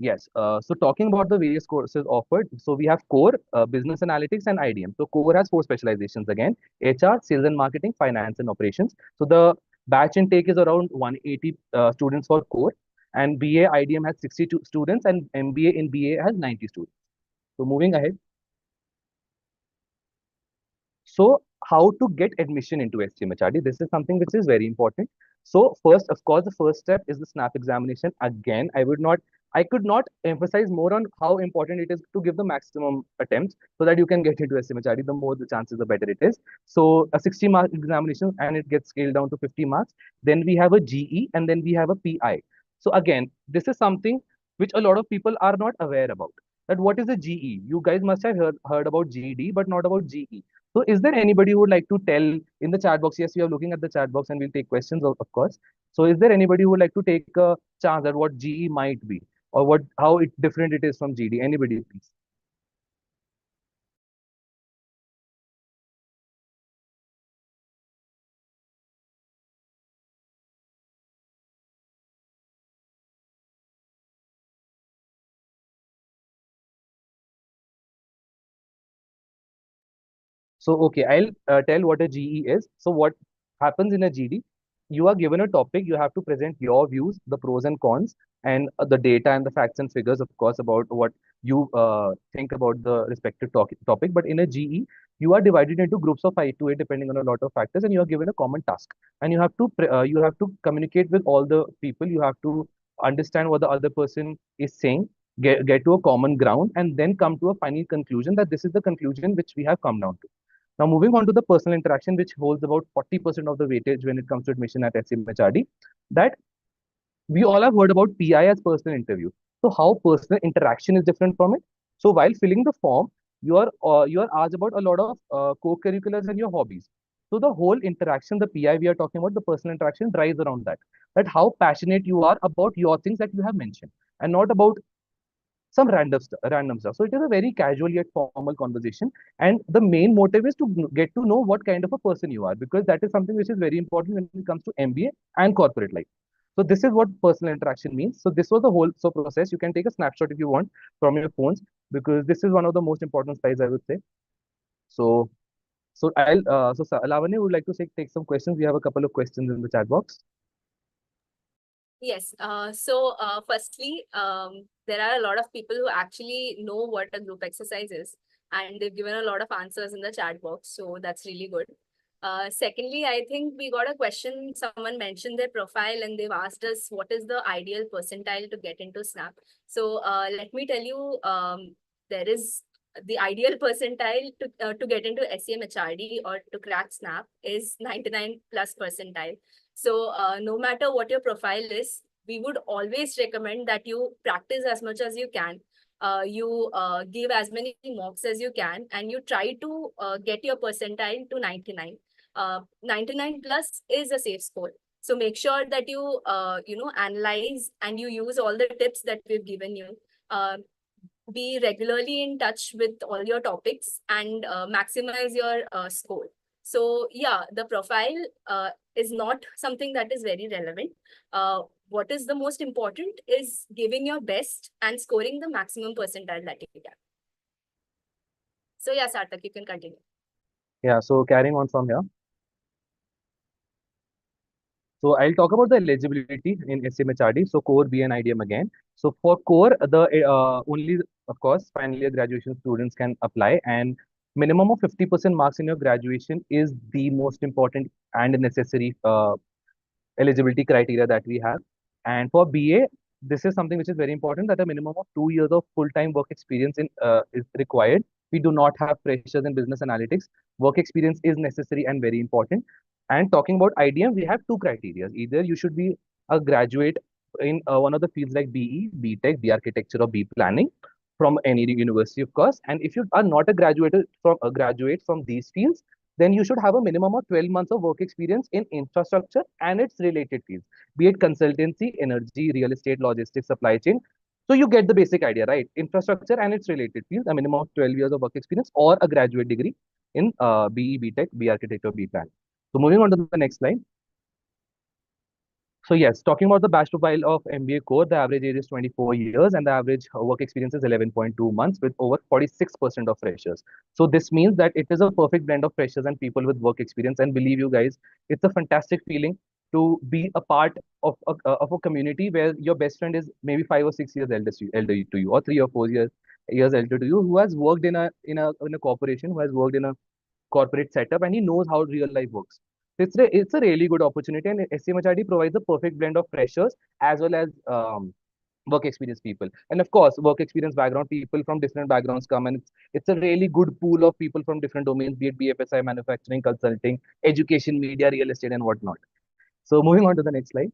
Yes. So talking about the various courses offered, so we have core, business analytics, and IDM. So core has four specializations again: HR, sales and marketing, finance, and operations. So the batch intake is around 180 students for core, and BA IDM has 62 students, and MBA in BA has 90 students. So moving ahead. So how to get admission into SCMHRD? This is something which is very important. So first, of course, the first step is the SNAP examination. Again, I could not emphasize more on how important it is to give the maximum attempts so that you can get into SCMHRD. The more the chances, the better it is. So a 60-mark examination and it gets scaled down to 50 marks. Then we have a GE and then we have a PI. So again, this is something which a lot of people are not aware about. That what is a GE? You guys must have heard about GED, but not about GE. So is there anybody who would like to tell in the chat box? Yes, we are looking at the chat box and we'll take questions, of course. So is there anybody who would like to take a chance at what GE might be or how different it is from GD? Anybody, please? So, okay, I'll tell what a GE is. So, what happens in a GD? You are given a topic, you have to present your views, the pros and cons, and the data and the facts and figures, of course, about what you think about the respective topic. But in a GE, you are divided into groups of 5 to 8, depending on a lot of factors, and you are given a common task. And you have to communicate with all the people. You have to understand what the other person is saying, get to a common ground, and then come to a final conclusion that this is the conclusion which we have come down to. Now, moving on to the personal interaction, which holds about 40% of the weightage when it comes to admission at SCMHRD, that we all have heard about PI as personal interview. So, how personal interaction is different from it? So, while filling the form, you are asked about a lot of co-curriculars and your hobbies. So, the whole interaction, the PI we are talking about, the personal interaction drives around that. That how passionate you are about your things that you have mentioned, and not about some random stuff. So it is a very casual yet formal conversation, and the main motive is to get to know what kind of a person you are, because that is something which is very important when it comes to MBA and corporate life. So this is what personal interaction means. So this was the whole process. You can take a snapshot if you want from your phones, because this is one of the most important slides, I would say. So Lavanya would like to take some questions. We have a couple of questions in the chat box. Yes. Firstly, there are a lot of people who actually know what a group exercise is, and they've given a lot of answers in the chat box. So that's really good. Secondly, I think we got a question. Someone mentioned their profile and they've asked us what is the ideal percentile to get into SNAP. So let me tell you, there is the ideal percentile to get into SCMHRD or to crack SNAP is 99 plus percentile. So no matter what your profile is, we would always recommend that you practice as much as you can. You give as many mocks as you can, and you try to get your percentile to 99. 99 plus is a safe score. So make sure that you analyze and you use all the tips that we've given you. Be regularly in touch with all your topics and maximize your score. So yeah, the profile is not something that is very relevant. What is the most important is giving your best and scoring the maximum percentile that you can. So yeah, Sarthak, you can continue. Yeah, so carrying on from here. So I'll talk about the eligibility in SCMHRD. So core, B, and IDM again. So for core, the only, of course, final year graduation students can apply, and minimum of 50% marks in your graduation is the most important and necessary eligibility criteria that we have. And for BA, this is something which is very important, that a minimum of 2 years of full-time work experience is required. We do not have freshers in business analytics. Work experience is necessary and very important. And talking about IDM, we have two criteria. Either you should be a graduate in one of the fields like BE, BTech, B architecture, or B planning from any university, of course. And if you are not a graduate from these fields, then you should have a minimum of 12 months of work experience in infrastructure and its related fields, be it consultancy, energy, real estate, logistics, supply chain. So you get the basic idea, right? Infrastructure and its related fields, a minimum of 12 years of work experience or a graduate degree in BE, BTech, B architecture, B plan. So moving on to the next slide. So yes, talking about the batch profile of MBA core, the average age is 24 years and the average work experience is 11.2 months with over 46% of freshers. So this means that it is a perfect blend of freshers and people with work experience. And believe you guys, it's a fantastic feeling to be a part of a community where your best friend is maybe 5 or 6 years elder to you, or 3 or 4 years elder to you, who has worked in a corporation, who has worked in a corporate setup, and he knows how real life works. It's a really good opportunity, and SCMHRD provides a perfect blend of freshers as well as work experience people. And of course, work experience background people from different backgrounds come, and it's a really good pool of people from different domains, be it BFSI, manufacturing, consulting, education, media, real estate, and whatnot. So moving on to the next slide.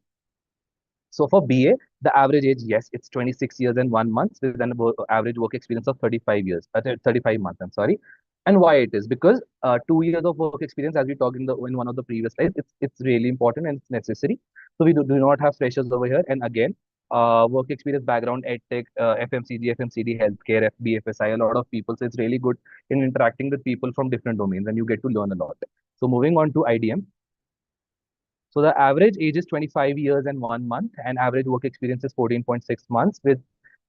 So for BA, the average age, yes, it's 26 years and 1 month with an average work experience of 35 years, 35 months, I'm sorry. And why it is? Because 2 years of work experience, as we talked in one of the previous slides, it's really important and it's necessary. So we do not have freshers over here. And again, work experience background, EdTech, FMCG, healthcare, BFSI, a lot of people. So it's really good in interacting with people from different domains, and you get to learn a lot. So moving on to IDM. So the average age is 25 years and 1 month, and average work experience is 14.6 months with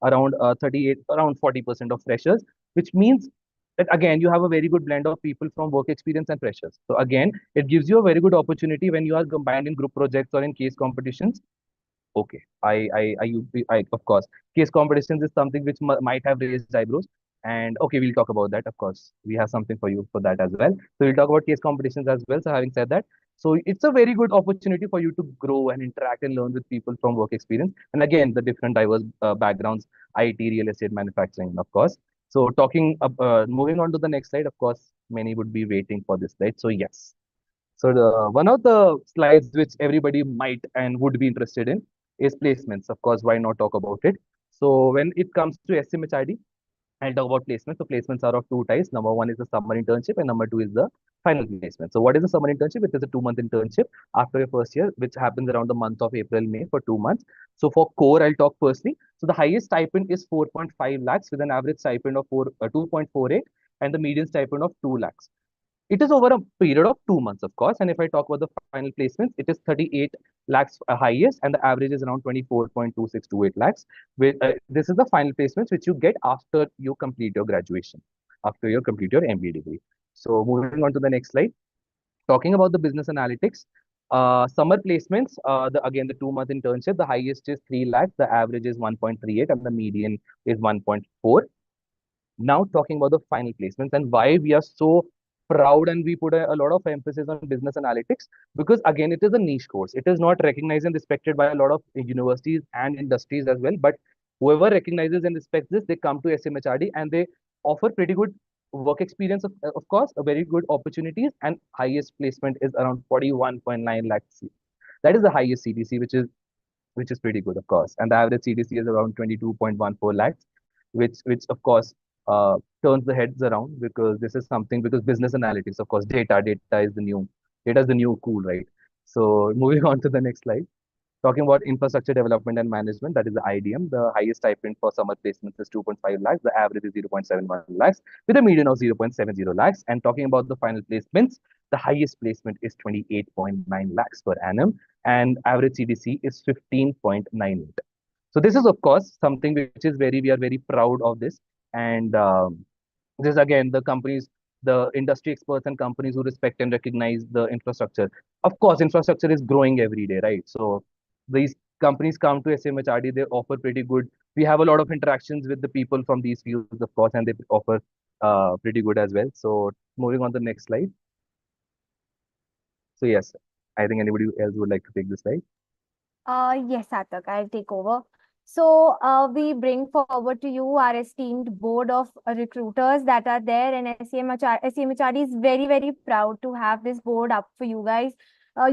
around around 40% of freshers, which means that again, you have a very good blend of people from work experience and freshers. So again, it gives you a very good opportunity when you are combined in group projects or in case competitions. Okay, of course, case competitions is something which might have raised eyebrows. And okay, we'll talk about that. Of course, we have something for you for that as well. So we'll talk about case competitions as well. So having said that, so it's a very good opportunity for you to grow and interact and learn with people from work experience. And again, the different diverse backgrounds, IT, real estate, manufacturing, of course. So moving on to the next slide, of course, many would be waiting for this slide. So yes. So one of the slides which everybody might and would be interested in is placements. Of course, why not talk about it? So when it comes to SCMHRD, I'll talk about placements. So placements are of two types. Number one is the summer internship, and number two is the final placement. So what is a summer internship? It is a 2 month internship after your first year, which happens around the month of April, May for 2 months. So for core, I'll talk firstly. So the highest stipend is 4.5 lakhs with an average stipend of 2.48 and the median stipend of 2 lakhs. It is over a period of 2 months, of course. And if I talk about the final placements, it is 38 lakhs highest, and the average is around 24.2628 lakhs. This is the final placements which you get after you complete your graduation, after you complete your MBA degree. So moving on to the next slide, talking about the business analytics. Summer placements, again, the 2 month internship, the highest is 3 lakhs, the average is 1.38, and the median is 1.4. Now talking about the final placements and why we are so proud and we put a lot of emphasis on business analytics, because again, it is a niche course. It is not recognized and respected by a lot of universities and industries as well. But whoever recognizes and respects this, they come to SCMHRD and they offer pretty good work experience, of course, a very good opportunities, and highest placement is around 41.9 lakhs. That is the highest CTC, which is pretty good, of course. And the average CTC is around 22.14 lakhs, which of course turns the heads around, because this is something, because business analytics, of course, data is the new cool, right? So moving on to the next slide. Talking about infrastructure development and management, that is the IDM. The highest stipend for summer placements is 2.5 lakhs. The average is 0.71 lakhs with a median of 0.70 lakhs. And talking about the final placements, the highest placement is 28.9 lakhs per annum, and average CDC is 15.98. So this is, of course, something which is we are very proud of this. And this is again the industry experts and companies who respect and recognize the infrastructure. Of course, infrastructure is growing every day, right? So these companies come to SCMHRD, they offer pretty good. We have a lot of interactions with the people from these fields, of course, and they offer pretty good as well. So moving on to the next slide. So yes, I think anybody else would like to take this slide. Yes, Satak, I'll take over. So we bring forward to you our esteemed board of recruiters that are there, and SCMHRD is very, very proud to have this board up for you guys.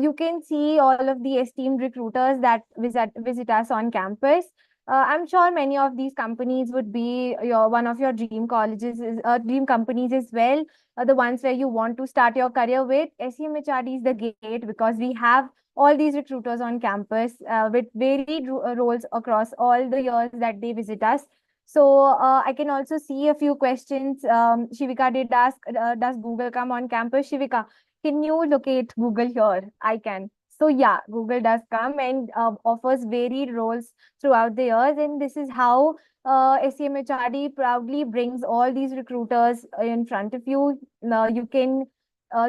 You can see all of the esteemed recruiters that visit us on campus. I'm sure many of these companies would be one of your dream colleges, dream companies as well. The ones where you want to start your career with. SCMHRD is the gate, because we have all these recruiters on campus with varied roles across all the years that they visit us. So I can also see a few questions. Shivika did ask, does Google come on campus? Shivika, can you locate Google here? I can. So yeah, Google does come and offers varied roles throughout the years. And this is how SCMHRD proudly brings all these recruiters in front of you. You can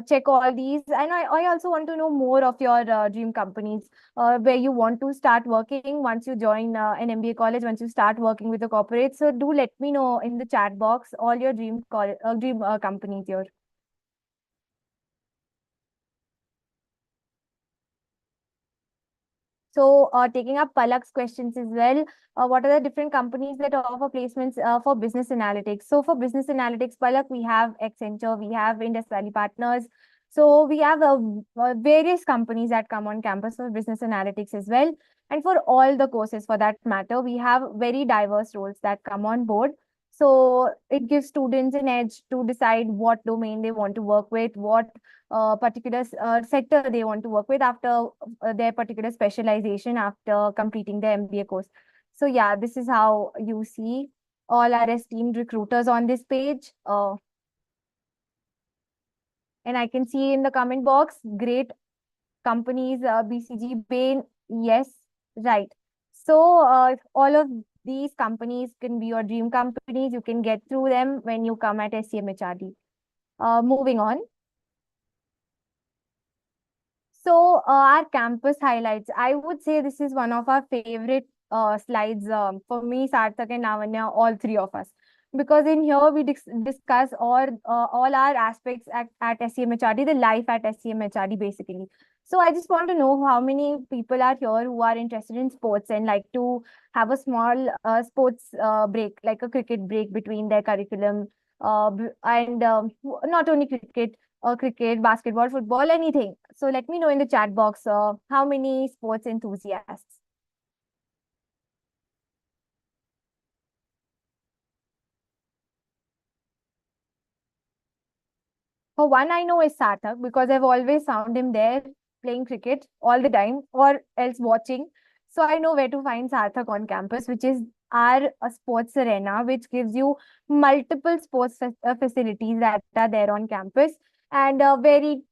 check all these. And I also want to know more of your dream companies where you want to start working once you join an MBA college, once you start working with the corporate. So do let me know in the chat box all your dream companies here. So taking up Palak's questions as well, what are the different companies that offer placements for business analytics? So for business analytics, Palak, we have Accenture, we have Indus Valley Partners. So we have various companies that come on campus for business analytics as well. And for all the courses for that matter, we have very diverse roles that come on board. So it gives students an edge to decide what domain they want to work with, what particular sector they want to work with after their particular specialization after completing the MBA course. So yeah, this is how you see all our esteemed recruiters on this page. And I can see in the comment box, great companies, BCG, Bain, yes, right. So all of these companies can be your dream companies. You can get through them when you come at SCMHRD. Moving on. So our campus highlights, I would say this is one of our favorite slides for me, Sarthak and Lavanya, all three of us. Because in here we discuss all our aspects at SCMHRD, the life at SCMHRD basically. So I just want to know how many people are here who are interested in sports and like to have a small sports break, like a cricket break between their curriculum. And not only cricket, basketball, football, anything. So let me know in the chat box how many sports enthusiasts. For one, I know is Sarthak because I've always found him there playing cricket all the time or else watching. So I know where to find Sarthak on campus, which is our sports arena, which gives you multiple sports facilities that are there on campus. And very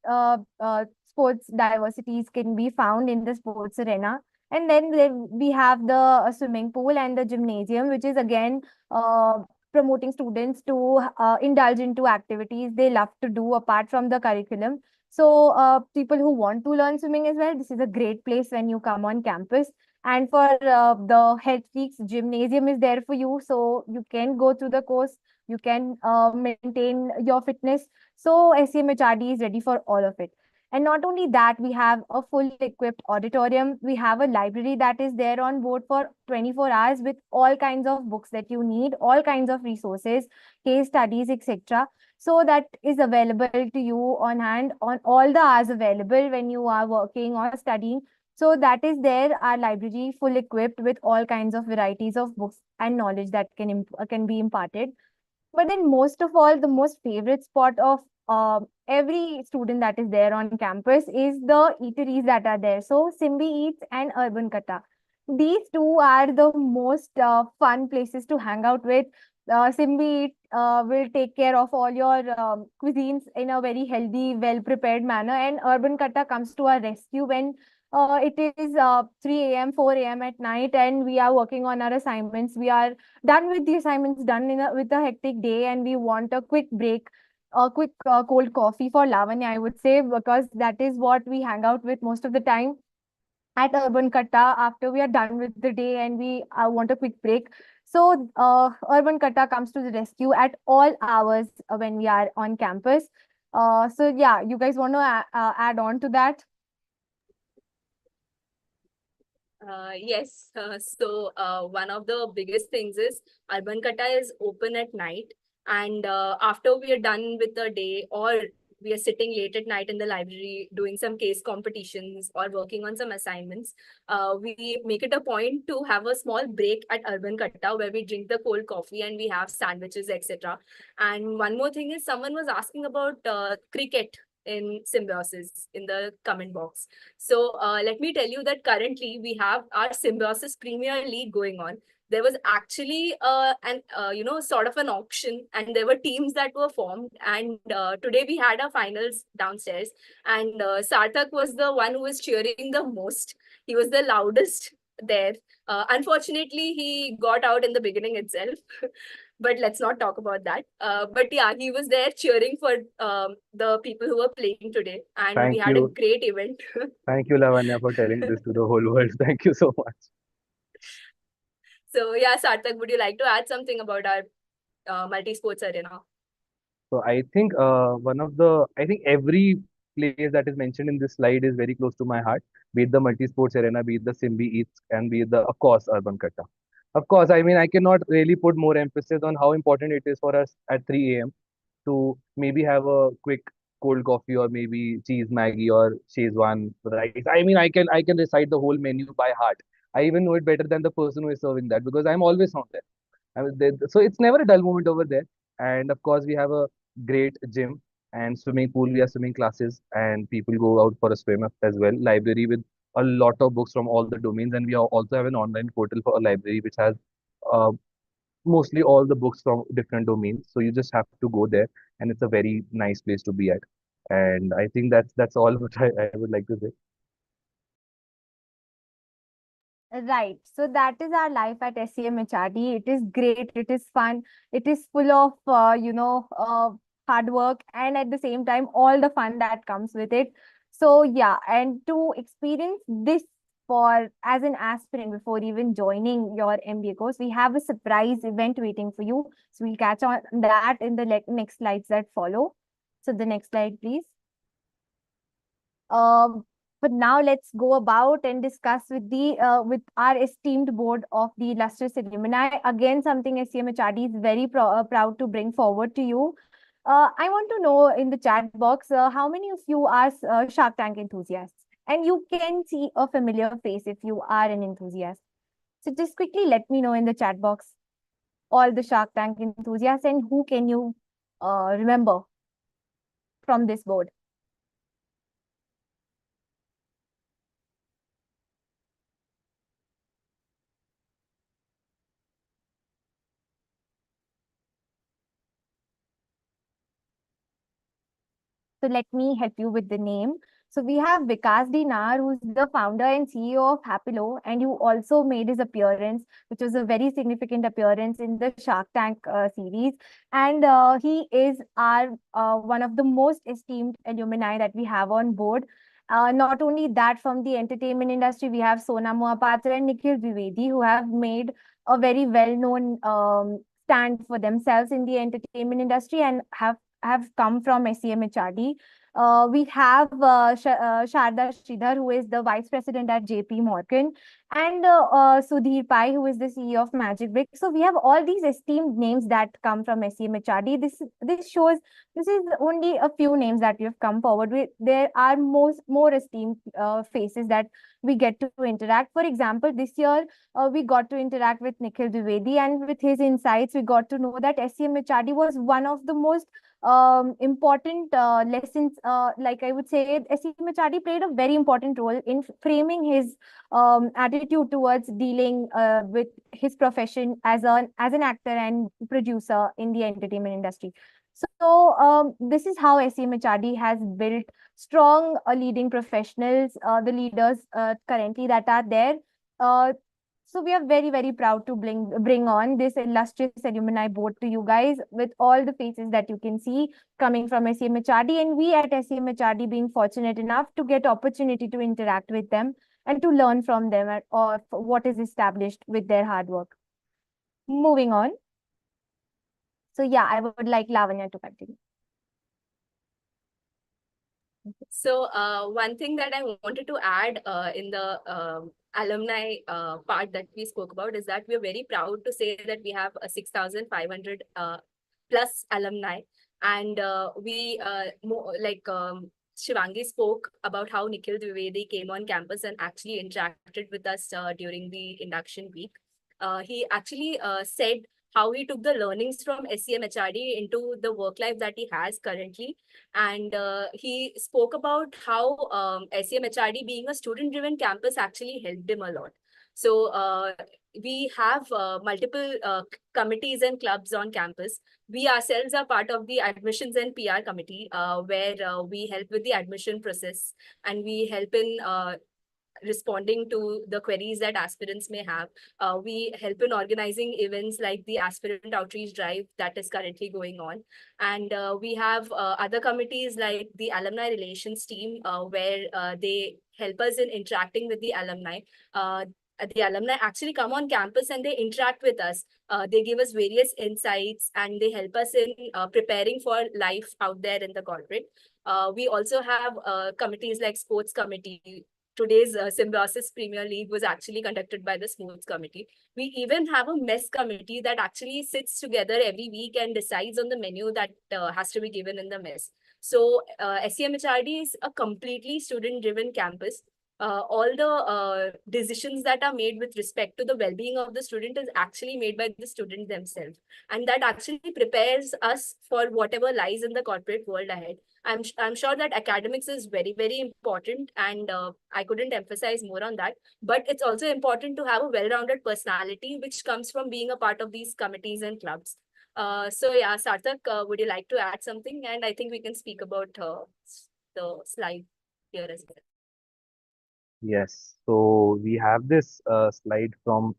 sports diversities can be found in the sports arena. And then we have the swimming pool and the gymnasium, which is again promoting students to indulge into activities they love to do apart from the curriculum. So people who want to learn swimming as well, this is a great place when you come on campus. And for the health freaks, gymnasium is there for you. So you can go through the course, you can maintain your fitness. So SCMHRD is ready for all of it. And not only that, we have a full equipped auditorium. We have a library that is there on board for 24 hours with all kinds of books that you need, all kinds of resources, case studies, etc. So that is available to you on hand on all the hours available when you are working or studying. So that is there, our library full equipped with all kinds of varieties of books and knowledge that can be imparted. But then most of all, the most favorite spot of every student that is there on campus is the eateries that are there. So Symbi Eats and Urban Kata. These two are the most fun places to hang out with. Symbi Eat will take care of all your cuisines in a very healthy, well-prepared manner. And Urban Kata comes to our rescue when it is 3 a.m., 4 a.m. at night and we are working on our assignments. We are done with the assignments, done with a hectic day, and we want a quick break, a quick cold coffee for Lavanya, I would say, because that is what we hang out with most of the time at Urban Katta after we are done with the day and we want a quick break. So Urban Katta comes to the rescue at all hours when we are on campus. So yeah, you guys want to add on to that? Yes. One of the biggest things is Urban Kata is open at night. And after we are done with the day or we are sitting late at night in the library doing some case competitions or working on some assignments, we make it a point to have a small break at Urban Kata where we drink the cold coffee and we have sandwiches, etc. And one more thing is someone was asking about cricket in Symbiosis in the comment box. So let me tell you that currently we have our Symbiosis Premier League going on. There was actually sort of an auction and there were teams that were formed. And today we had our finals downstairs and Sarthak was the one who was cheering the most. He was the loudest there. Unfortunately, he got out in the beginning itself. But let's not talk about that. But yeah, he was there cheering for the people who were playing today. And Thank we had a you. great event. Thank you, Lavanya, for telling this to the whole world. Thank you so much. So yeah, Sarthak, would you like to add something about our multi-sports arena? So I think I think every place that is mentioned in this slide is very close to my heart, be it the multi-sports arena, be it the Symbiosis, and be it the, of course, Urban Katta. Of course, I mean, I cannot really put more emphasis on how important it is for us at 3 a.m. to maybe have a quick cold coffee or maybe cheese Maggie or Szechuan rice. I mean, I can recite the whole menu by heart. I even know it better than the person who is serving that because I'm always on there. So it's never a dull moment over there. And of course, we have a great gym and swimming pool. We have swimming classes and people go out for a swim as well. Library with a lot of books from all the domains. And we also have an online portal for a library which has uh, mostly all the books from different domains. So you just have to go there and it's a very nice place to be at. And I think that's all what I would like to say. Right. So that is our life at SCMHRD. It is great. It is fun. It is full of, hard work and at the same time, all the fun that comes with it. So yeah, and to experience this for as an aspirant before even joining your MBA course, we have a surprise event waiting for you. So we'll catch on that in the next slides that follow. So the next slide, please. But now let's go about and discuss with with our esteemed board of the illustrious alumni. Again, something SCMHRD is very proud to bring forward to you. I want to know in the chat box how many of you are Shark Tank enthusiasts, and you can see a familiar face if you are an enthusiast. So just quickly let me know in the chat box all the Shark Tank enthusiasts and who can you remember from this board. So let me help you with the name. So we have Vikas Dinar, who's the founder and CEO of Happilo, and you also made his appearance, which was a very significant appearance in the Shark Tank series. And he is our one of the most esteemed alumni that we have on board. Not only that, from the entertainment industry, we have Sona Mohapatra and Nikhil Dwivedi, who have made a very well-known stand for themselves in the entertainment industry and have come from SCMHRD. We have Sharda Sridhar, who is the Vice President at JP Morgan, and Sudhir Pai, who is the CEO of Magic Brick. So we have all these esteemed names that come from SCMHRD. This shows this is only a few names that we have come forward with. There are more esteemed faces that we get to interact. For example, this year we got to interact with Nikhil Dwivedi, and with his insights, we got to know that SCMHRD was one of the most important lessons, like I would say, SCMHRD played a very important role in framing his attitude towards dealing with his profession as an actor and producer in the entertainment industry. So this is how SCMHRD has built strong leading professionals, the leaders currently that are there. So we are very, very proud to bring on this illustrious alumni board to you guys with all the faces that you can see coming from SCMHRD, and we at SCMHRD being fortunate enough to get opportunity to interact with them and to learn from them or what is established with their hard work. Moving on. So yeah, I would like Lavanya to continue. So one thing that I wanted to add in the alumni part that we spoke about is that we're very proud to say that we have 6,500 plus alumni, and Shivangi spoke about how Nikhil Dwivedi came on campus and actually interacted with us during the induction week. He actually said how he took the learnings from SCMHRD into the work life that he has currently. And he spoke about how SCMHRD being a student-driven campus actually helped him a lot. So we have multiple committees and clubs on campus. We ourselves are part of the admissions and PR committee, where we help with the admission process and we help in responding to the queries that aspirants may have. We help in organizing events like the Aspirant Outreach Drive that is currently going on. And we have other committees like the Alumni Relations team, where they help us in interacting with the alumni. The alumni actually come on campus and they interact with us. They give us various insights and they help us in preparing for life out there in the corporate. We also have committees like Sports Committee. Today's Symbiosis Premier League was actually conducted by the Sports Committee. We even have a mess committee that actually sits together every week and decides on the menu that has to be given in the mess. So SCMHRD is a completely student-driven campus. All the decisions that are made with respect to the well-being of the student is actually made by the student themselves. And that actually prepares us for whatever lies in the corporate world ahead. I'm sure that academics is very, very important, and I couldn't emphasize more on that. But it's also important to have a well-rounded personality, which comes from being a part of these committees and clubs. So yeah, Sarthak, would you like to add something? And I think we can speak about the slide here as well. Yes. So we have this slide from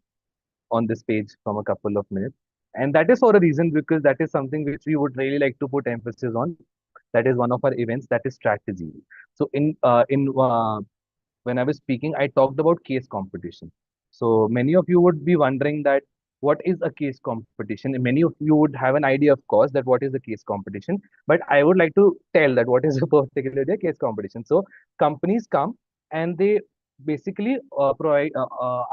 on this page from a couple of minutes, and that is for a reason, because that is something which we would really like to put emphasis on. That is one of our events. That is strategy. So when I was speaking, I talked about case competition. So many of you would be wondering that what is a case competition? And many of you would have an idea, of course, that what is a case competition. But I would like to tell that what is a particular case competition. So companies come and they basically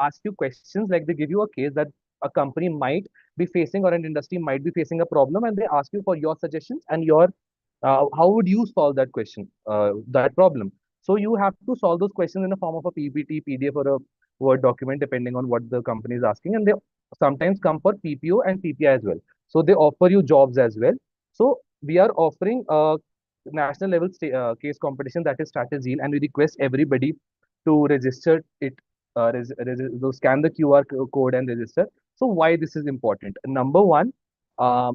ask you questions, like they give you a case that a company might be facing or an industry might be facing a problem, and they ask you for your suggestions and your how would you solve that question, that problem. So you have to solve those questions in a form of a PPT, PDF, or a Word document, depending on what the company is asking. And they sometimes come for PPO and PPI as well. So they offer you jobs as well. So we are offering a national level case competition, that is strategy, and we request everybody to register it, scan the QR code and register. So why this is important? Number one, uh,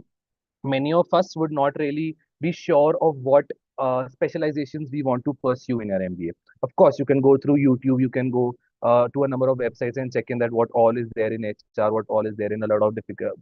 many of us would not really be sure of what specializations we want to pursue in our MBA. Of course, you can go through YouTube, you can go to a number of websites and check in that what all is there in HR, what all is there in a lot of difficult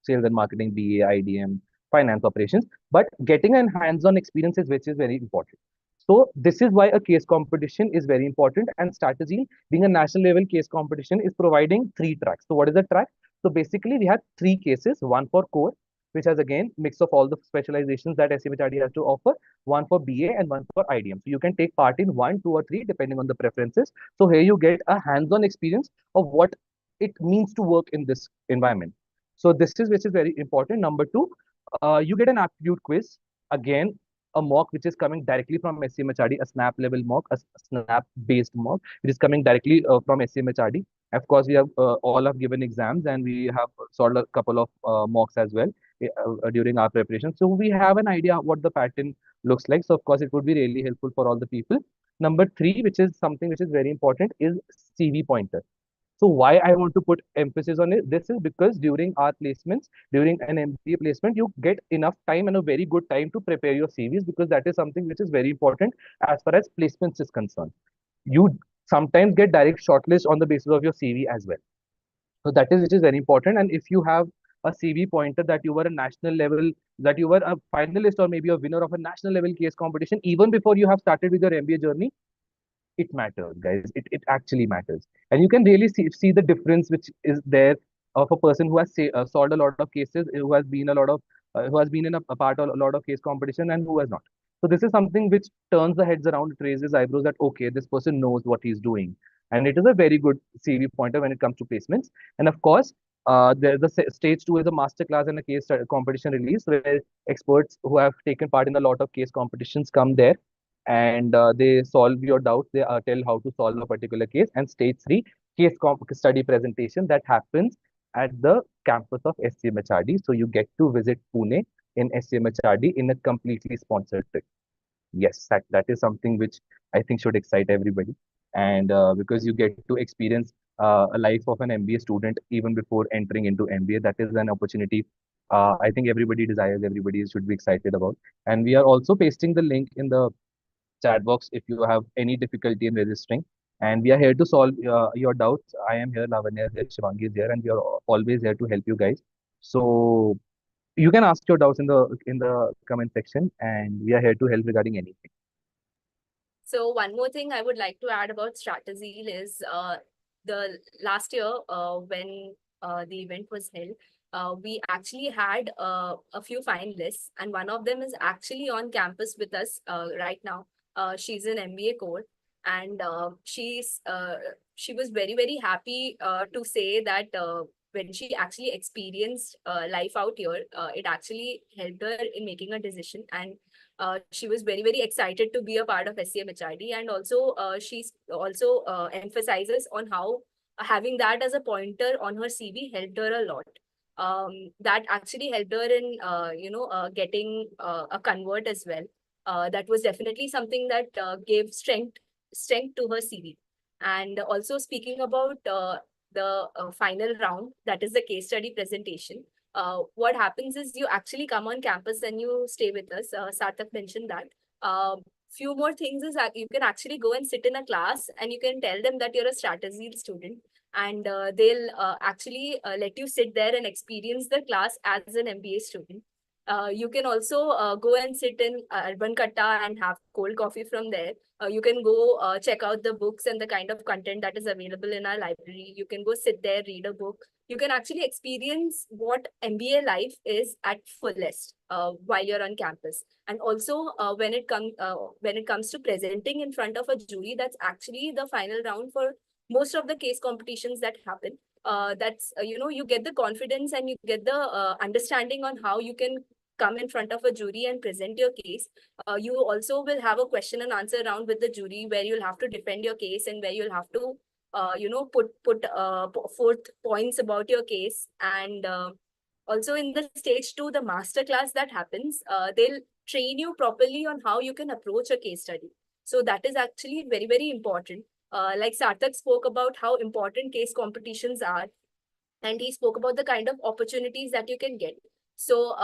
sales and marketing, BA, IDM, finance operations. But getting an hands-on experience which is very important. So this is why a case competition is very important, and strategy being a national level case competition is providing 3 tracks. So what is the track? So basically we have 3 cases, one for core, which has again mix of all the specializations that SCMHRD has to offer, one for BA and one for IDM. So you can take part in 1, 2, or 3 depending on the preferences. So here you get a hands-on experience of what it means to work in this environment. So this is which is very important. Number 2, you get an aptitude quiz. Again, a mock which is coming directly from SCMHRD, a snap level mock, a snap based mock, which is coming directly from SCMHRD. Of course, we have all have given exams, and we have solved a couple of mocks as well during our preparation. So we have an idea what the pattern looks like. So of course, it would be really helpful for all the people. Number 3, which is something which is very important, is CV pointer. So why I want to put emphasis on it, this is because during our placements, during an MBA placement, you get enough time and a very good time to prepare your CVs, because that is something which is very important as far as placements is concerned. You sometimes get direct shortlist on the basis of your CV as well. So that is which is very important. And if you have a CV pointer that you were a national level, that you were a finalist or maybe a winner of a national level case competition, even before you have started with your MBA journey, it matters, guys. It actually matters. And you can really see the difference which is there of a person who has solved a lot of cases, who has been who has been in a part of a lot of case competition, and who has not. So this is something which turns the heads around, it raises eyebrows that, okay, this person knows what he's doing. And it is a very good CV pointer when it comes to placements. And of course, the stage 2 is a masterclass and a case competition release, where experts who have taken part in a lot of case competitions come there, and they solve your doubts. They tell how to solve a particular case. And stage 3, case study presentation, that happens at the campus of SCMHRD. So you get to visit Pune in SCMHRD in a completely sponsored trip. Yes, that is something which I think should excite everybody. And because you get to experience a life of an MBA student even before entering into MBA, that is an opportunity I think everybody desires, everybody should be excited about. And we are also pasting the link in the chat box if you have any difficulty in registering. And we are here to solve your doubts. I am here, Lavanya is here, Shivangi is here, and we are always here to help you guys. So you can ask your doubts in the comment section, and we are here to help regarding anything. So one more thing I would like to add about strategy is the last year when the event was held, we actually had a few finalists, and one of them is actually on campus with us right now. She's in MBA core, and she was very happy to say that when she actually experienced life out here, it actually helped her in making a decision, and she was very excited to be a part of SCMHRD, and also she's also emphasizes on how having that as a pointer on her CV helped her a lot. That actually helped her in getting a convert as well. That was definitely something that gave strength to her CV. And also speaking about the final round, that is the case study presentation. What happens is you actually come on campus and you stay with us. Sarthak mentioned that. Few more things is that you can actually go and sit in a class and you can tell them that you're a strategy student, and they'll actually let you sit there and experience the class as an MBA student. You can also go and sit in Urban Katta and have cold coffee from there. You can go check out the books and the kind of content that is available in our library. You can go sit there, read a book. You can actually experience what MBA life is at fullest while you're on campus. And also when it comes to presenting in front of a jury, that's actually the final round for most of the case competitions that happen. That's you get the confidence and you get the understanding on how you can come in front of a jury and present your case. You also will have a question and answer round with the jury where you'll have to defend your case and where you'll have to put forth points about your case. And also in the stage 2, the master class that happens, they'll train you properly on how you can approach a case study. So that is actually very important. Like Sarthak spoke about how important case competitions are, and he spoke about the kind of opportunities that you can get. So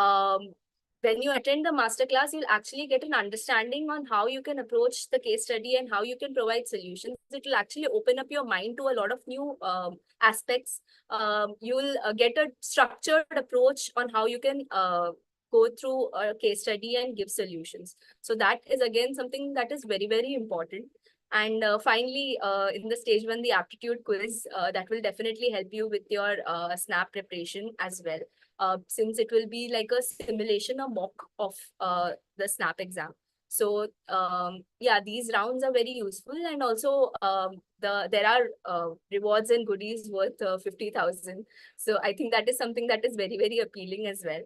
when you attend the masterclass, you'll actually get an understanding on how you can approach the case study and how you can provide solutions. It will actually open up your mind to a lot of new aspects. You'll get a structured approach on how you can go through a case study and give solutions. So that is again something that is very important. And finally, in the stage 1, the aptitude quiz, that will definitely help you with your SNAP preparation as well, since it will be like a simulation, a mock of the SNAP exam. So yeah, these rounds are very useful, and also there are rewards and goodies worth 50,000. So I think that is something that is very appealing as well.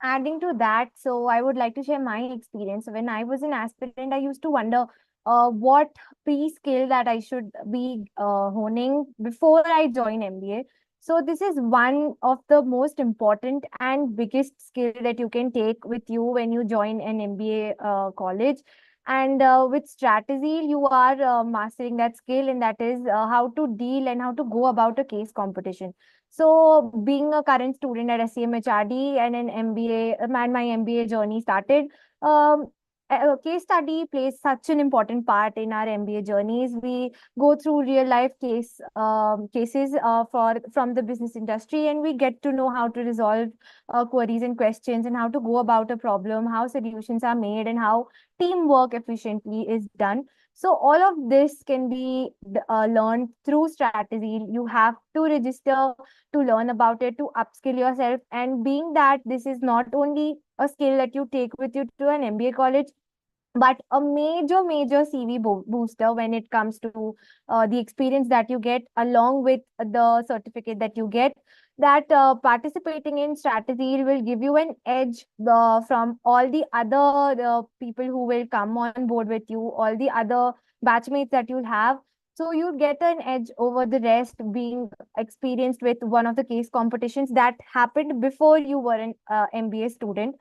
Adding to that, so I would like to share my experience. When I was an aspirant, I used to wonder what pre-skill that I should be honing before I join MBA. So this is one of the most important and biggest skill that you can take with you when you join an MBA college. And with strategy, you are mastering that skill, and that is how to deal and how to go about a case competition. So being a current student at SCMHRD and an MBA, and my MBA journey started, a case study plays such an important part in our MBA journeys. We go through real life cases from the business industry, and we get to know how to resolve queries and questions, and how to go about a problem, how solutions are made, and how teamwork efficiently is done. So all of this can be learned through strategy. You have to register to learn about it, to upskill yourself. And being that this is not only a skill that you take with you to an MBA college, but a major CV booster when it comes to the experience that you get along with the certificate that you get, that participating in strategy will give you an edge from all the other people who will come on board with you, all the other batchmates that you'll have. So you get an edge over the rest, being experienced with one of the case competitions that happened before you were an MBA student.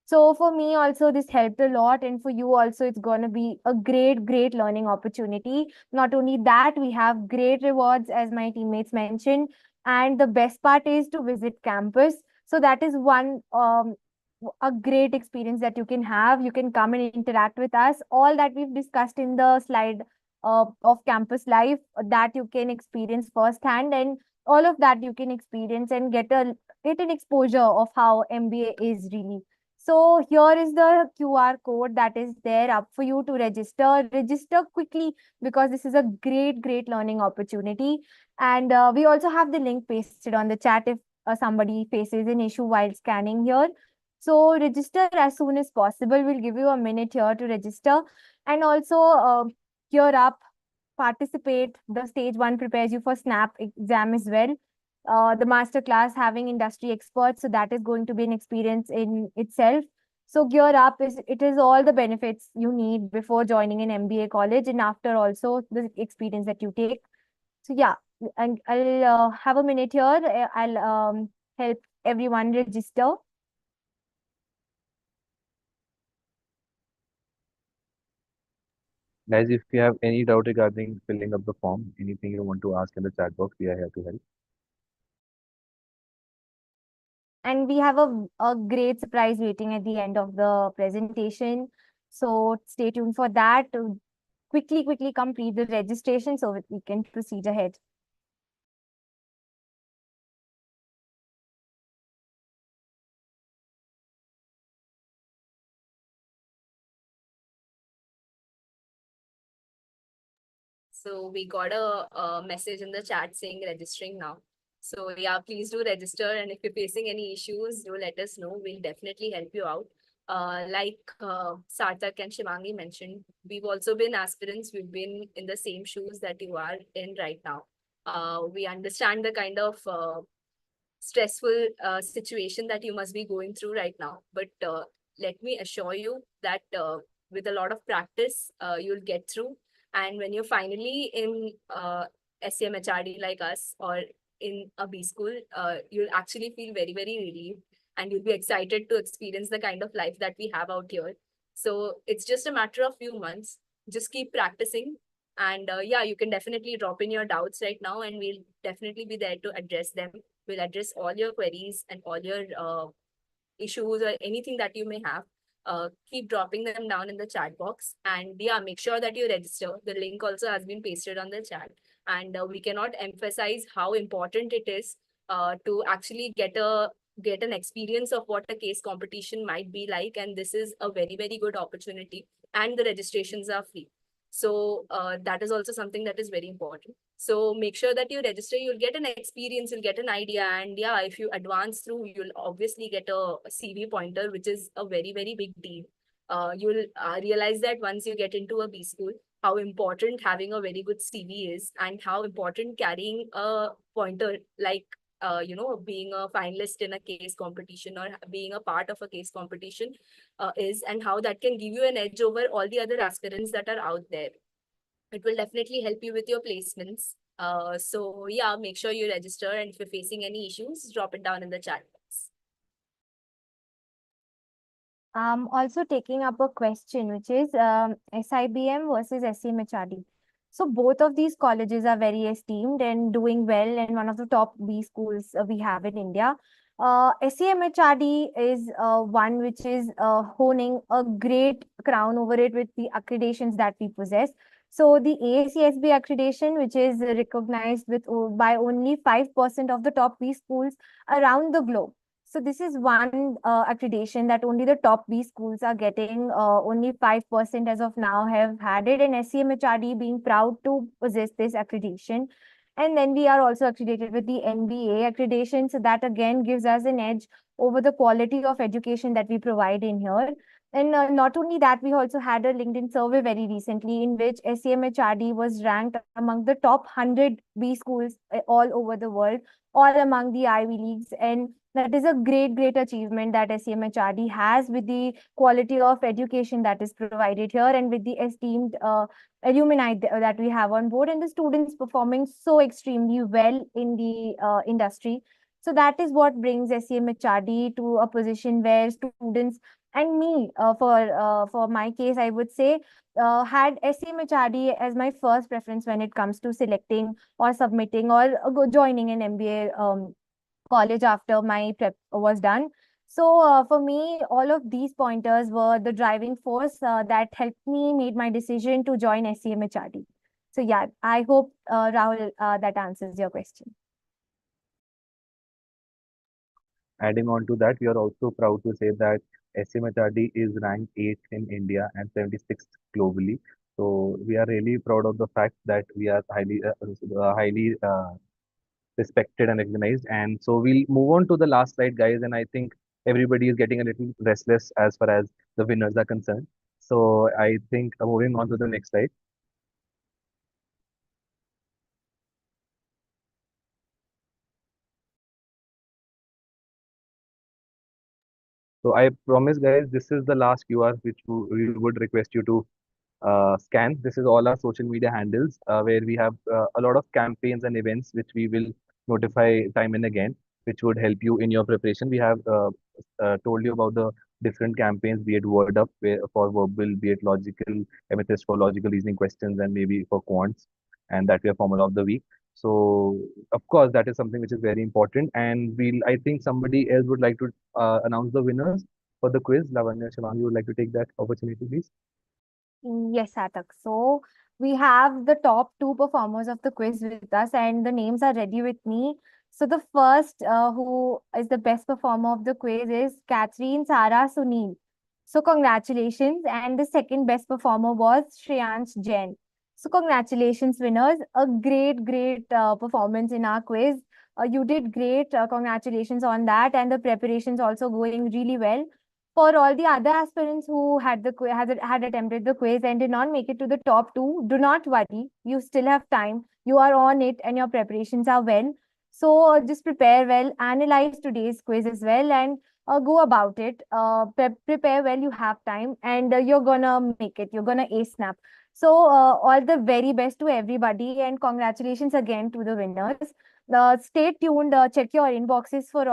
So for me also, this helped a lot, and for you also, it's going to be a great learning opportunity. Not only that, we have great rewards, as my teammates mentioned, and the best part is to visit campus. So that is one a great experience that you can have. You can come and interact with us. All that we've discussed in the slide of campus life, that you can experience firsthand, and all of that you can experience and get an exposure of how MBA is really. So here is the QR code that is there up for you to register. Register quickly because this is a great learning opportunity. And we also have the link pasted on the chat if somebody faces an issue while scanning here. So register as soon as possible. We'll give you a minute here to register. And also gear up, participate. The stage 1 prepares you for SNAP exam as well. The master class having industry experts, so that is going to be an experience in itself. So gear up, it is all the benefits you need before joining an MBA college and after also the experience that you take. So yeah, and I'll have a minute here. I'll help everyone register. Guys, if you have any doubt regarding filling up the form, anything you want to ask in the chat box, we are here to help. And we have a great surprise waiting at the end of the presentation. So stay tuned for that. Quickly complete the registration so that we can proceed ahead. So we got a message in the chat saying registering now. So yeah, please do register. And if you're facing any issues, do let us know. We'll definitely help you out. Like Sarthak and Shivangi mentioned, we've also been aspirants. We've been in the same shoes that you are in right now. We understand the kind of stressful situation that you must be going through right now. But let me assure you that with a lot of practice, you'll get through. And when you're finally in SCMHRD like us or in a B school, you'll actually feel very relieved and you'll be excited to experience the kind of life that we have out here. So it's just a matter of few months. Just keep practicing. And yeah, you can definitely drop in your doubts right now and we'll definitely be there to address them. We'll address all your queries and all your issues or anything that you may have. Keep dropping them down in the chat box. And yeah, make sure that you register. The link also has been pasted on the chat. And we cannot emphasize how important it is to actually get an experience of what a case competition might be like. And this is a very good opportunity. And the registrations are free. So that is also something that is very important. So make sure that you register, you'll get an experience, you'll get an idea. And yeah, if you advance through, you'll obviously get a CV pointer, which is a very big deal. You'll realize that once you get into a B school, how important having a very good CV is and how important carrying a pointer like being a finalist in a case competition or being a part of a case competition is, and how that can give you an edge over all the other aspirants that are out there. It will definitely help you with your placements. So yeah, make sure you register, and if you're facing any issues, drop it down in the chat box. Also taking up a question, which is SIBM versus SCMHRD. So both of these colleges are very esteemed and doing well, and one of the top B schools we have in India. SCMHRD is one which is honing a great crown over it with the accreditations that we possess. So the AACSB accreditation, which is recognized with by only 5% of the top B schools around the globe. So this is one accreditation that only the top B schools are getting. Only 5% as of now have had it, and SCMHRD being proud to possess this accreditation. And then we are also accredited with the NBA accreditation. So that again gives us an edge over the quality of education that we provide in here. And not only that, we also had a LinkedIn survey very recently in which SCMHRD was ranked among the top 100 B schools all over the world, all among the Ivy Leagues. And that is a great achievement that SCMHRD has with the quality of education that is provided here and with the esteemed alumni that we have on board and the students performing so extremely well in the industry. So that is what brings SCMHRD to a position where students and me, for my case, I would say, had SCMHRD as my first preference when it comes to selecting or submitting or joining an MBA college after my prep was done. So for me, all of these pointers were the driving force that helped me made my decision to join SCMHRD. So yeah, I hope Rahul, that answers your question. Adding on to that, we are also proud to say that SCMHRD is ranked 8th in India and 76th globally. So we are really proud of the fact that we are highly respected and recognized. And so we'll move on to the last slide, guys. And I think everybody is getting a little restless as far as the winners are concerned. So I think moving on to the next slide. So I promise, guys, this is the last QR which we would request you to scan. This is all our social media handles where we have a lot of campaigns and events which we will notify time and again, which would help you in your preparation. We have told you about the different campaigns, be it Word Up for verbal, be it logical, amethyst for logical reasoning questions, and maybe for quants, and that we have formula of the week. So, of course, that is something which is very important. And I think somebody else would like to announce the winners for the quiz. Lavanya, Shivangi, would like to take that opportunity, please. Yes, Satak. So we have the top two performers of the quiz with us, and the names are ready with me. So the first, who is the best performer of the quiz, is Catherine Sara Sunil. So congratulations. And the second best performer was Shreyansh Jain. So congratulations, winners. A great performance in our quiz. You did great. Congratulations on that. And the preparations also going really well. For all the other aspirants who had attempted the quiz and did not make it to the top two, do not worry. You still have time. You are on it, and your preparations are well. So just prepare well, analyze today's quiz as well, and go about it. Prepare well. You have time, and you're gonna make it. You're gonna ace snap. So all the very best to everybody, and congratulations again to the winners. Stay tuned. Check your inboxes for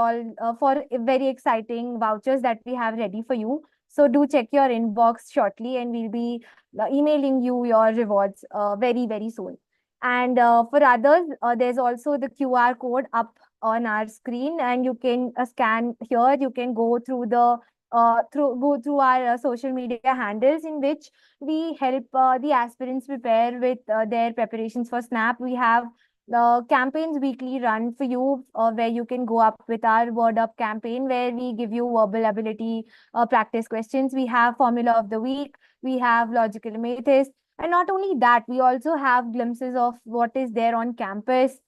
very exciting vouchers that we have ready for you. So do check your inbox shortly, and we'll be emailing you your rewards very soon. And for others, there's also the QR code up on our screen, and you can scan here. You can go through our social media handles, in which we help the aspirants prepare with their preparations for SNAP. We have the campaigns weekly run for you, where you can go up with our Word Up campaign, where we give you verbal ability practice questions. We have formula of the week, we have logical methods, and not only that, we also have glimpses of what is there on campus.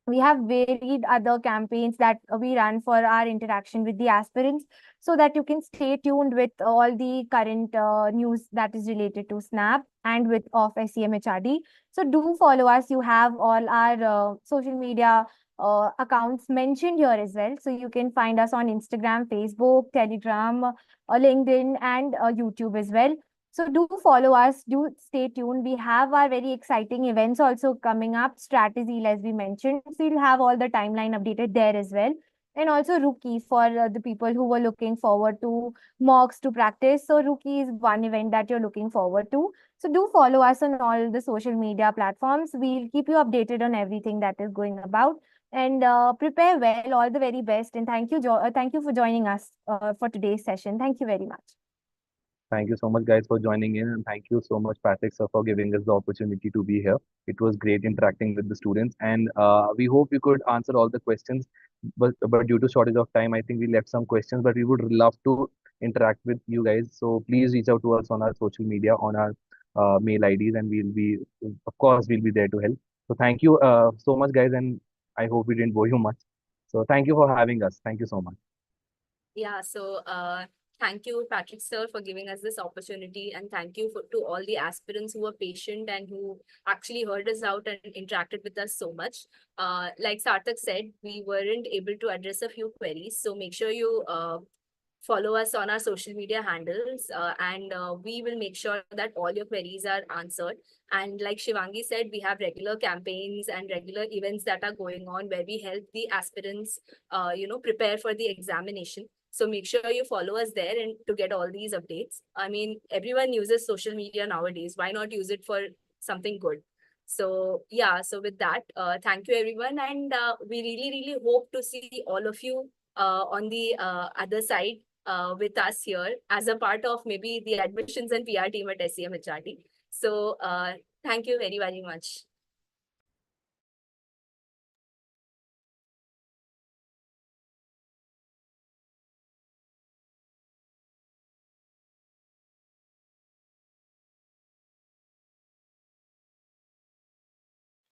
We have varied other campaigns that we run for our interaction with the aspirants, so that you can stay tuned with all the current news that is related to SNAP and with of SCMHRD. So do follow us. You have all our social media accounts mentioned here as well. So you can find us on Instagram, Facebook, Telegram, LinkedIn, and YouTube as well. So do follow us, do stay tuned. We have our very exciting events also coming up, Strategy, as we mentioned. So you'll have all the timeline updated there as well. And also Rookie for the people who were looking forward to mocks to practice. So Rookie is one event that you're looking forward to. So do follow us on all the social media platforms. We'll keep you updated on everything that is going about. And prepare well, all the very best. And thank you for joining us for today's session. Thank you very much. Thank you so much, guys, for joining in. And thank you so much, Patrick, sir, for giving us the opportunity to be here. It was great interacting with the students. And we hope we could answer all the questions. But due to shortage of time, I think we left some questions. But we would love to interact with you guys. So please reach out to us on our social media, on our mail IDs. And of course, we'll be there to help. So thank you so much, guys. And I hope we didn't bore you much. So thank you for having us. Thank you so much. Yeah, so thank you, Patrick sir, for giving us this opportunity, and thank you to all the aspirants who were patient and who actually heard us out and interacted with us so much. Like Sarthak said, we weren't able to address a few queries, so make sure you follow us on our social media handles, and we will make sure that all your queries are answered. And like Shivangi said, we have regular campaigns and regular events that are going on where we help the aspirants, prepare for the examination. So make sure you follow us there and to get all these updates. I mean, everyone uses social media nowadays. Why not use it for something good? So yeah, so with that, thank you everyone. And we really hope to see all of you on the other side with us here as a part of maybe the admissions and PR team at SCMHRD. So thank you very much.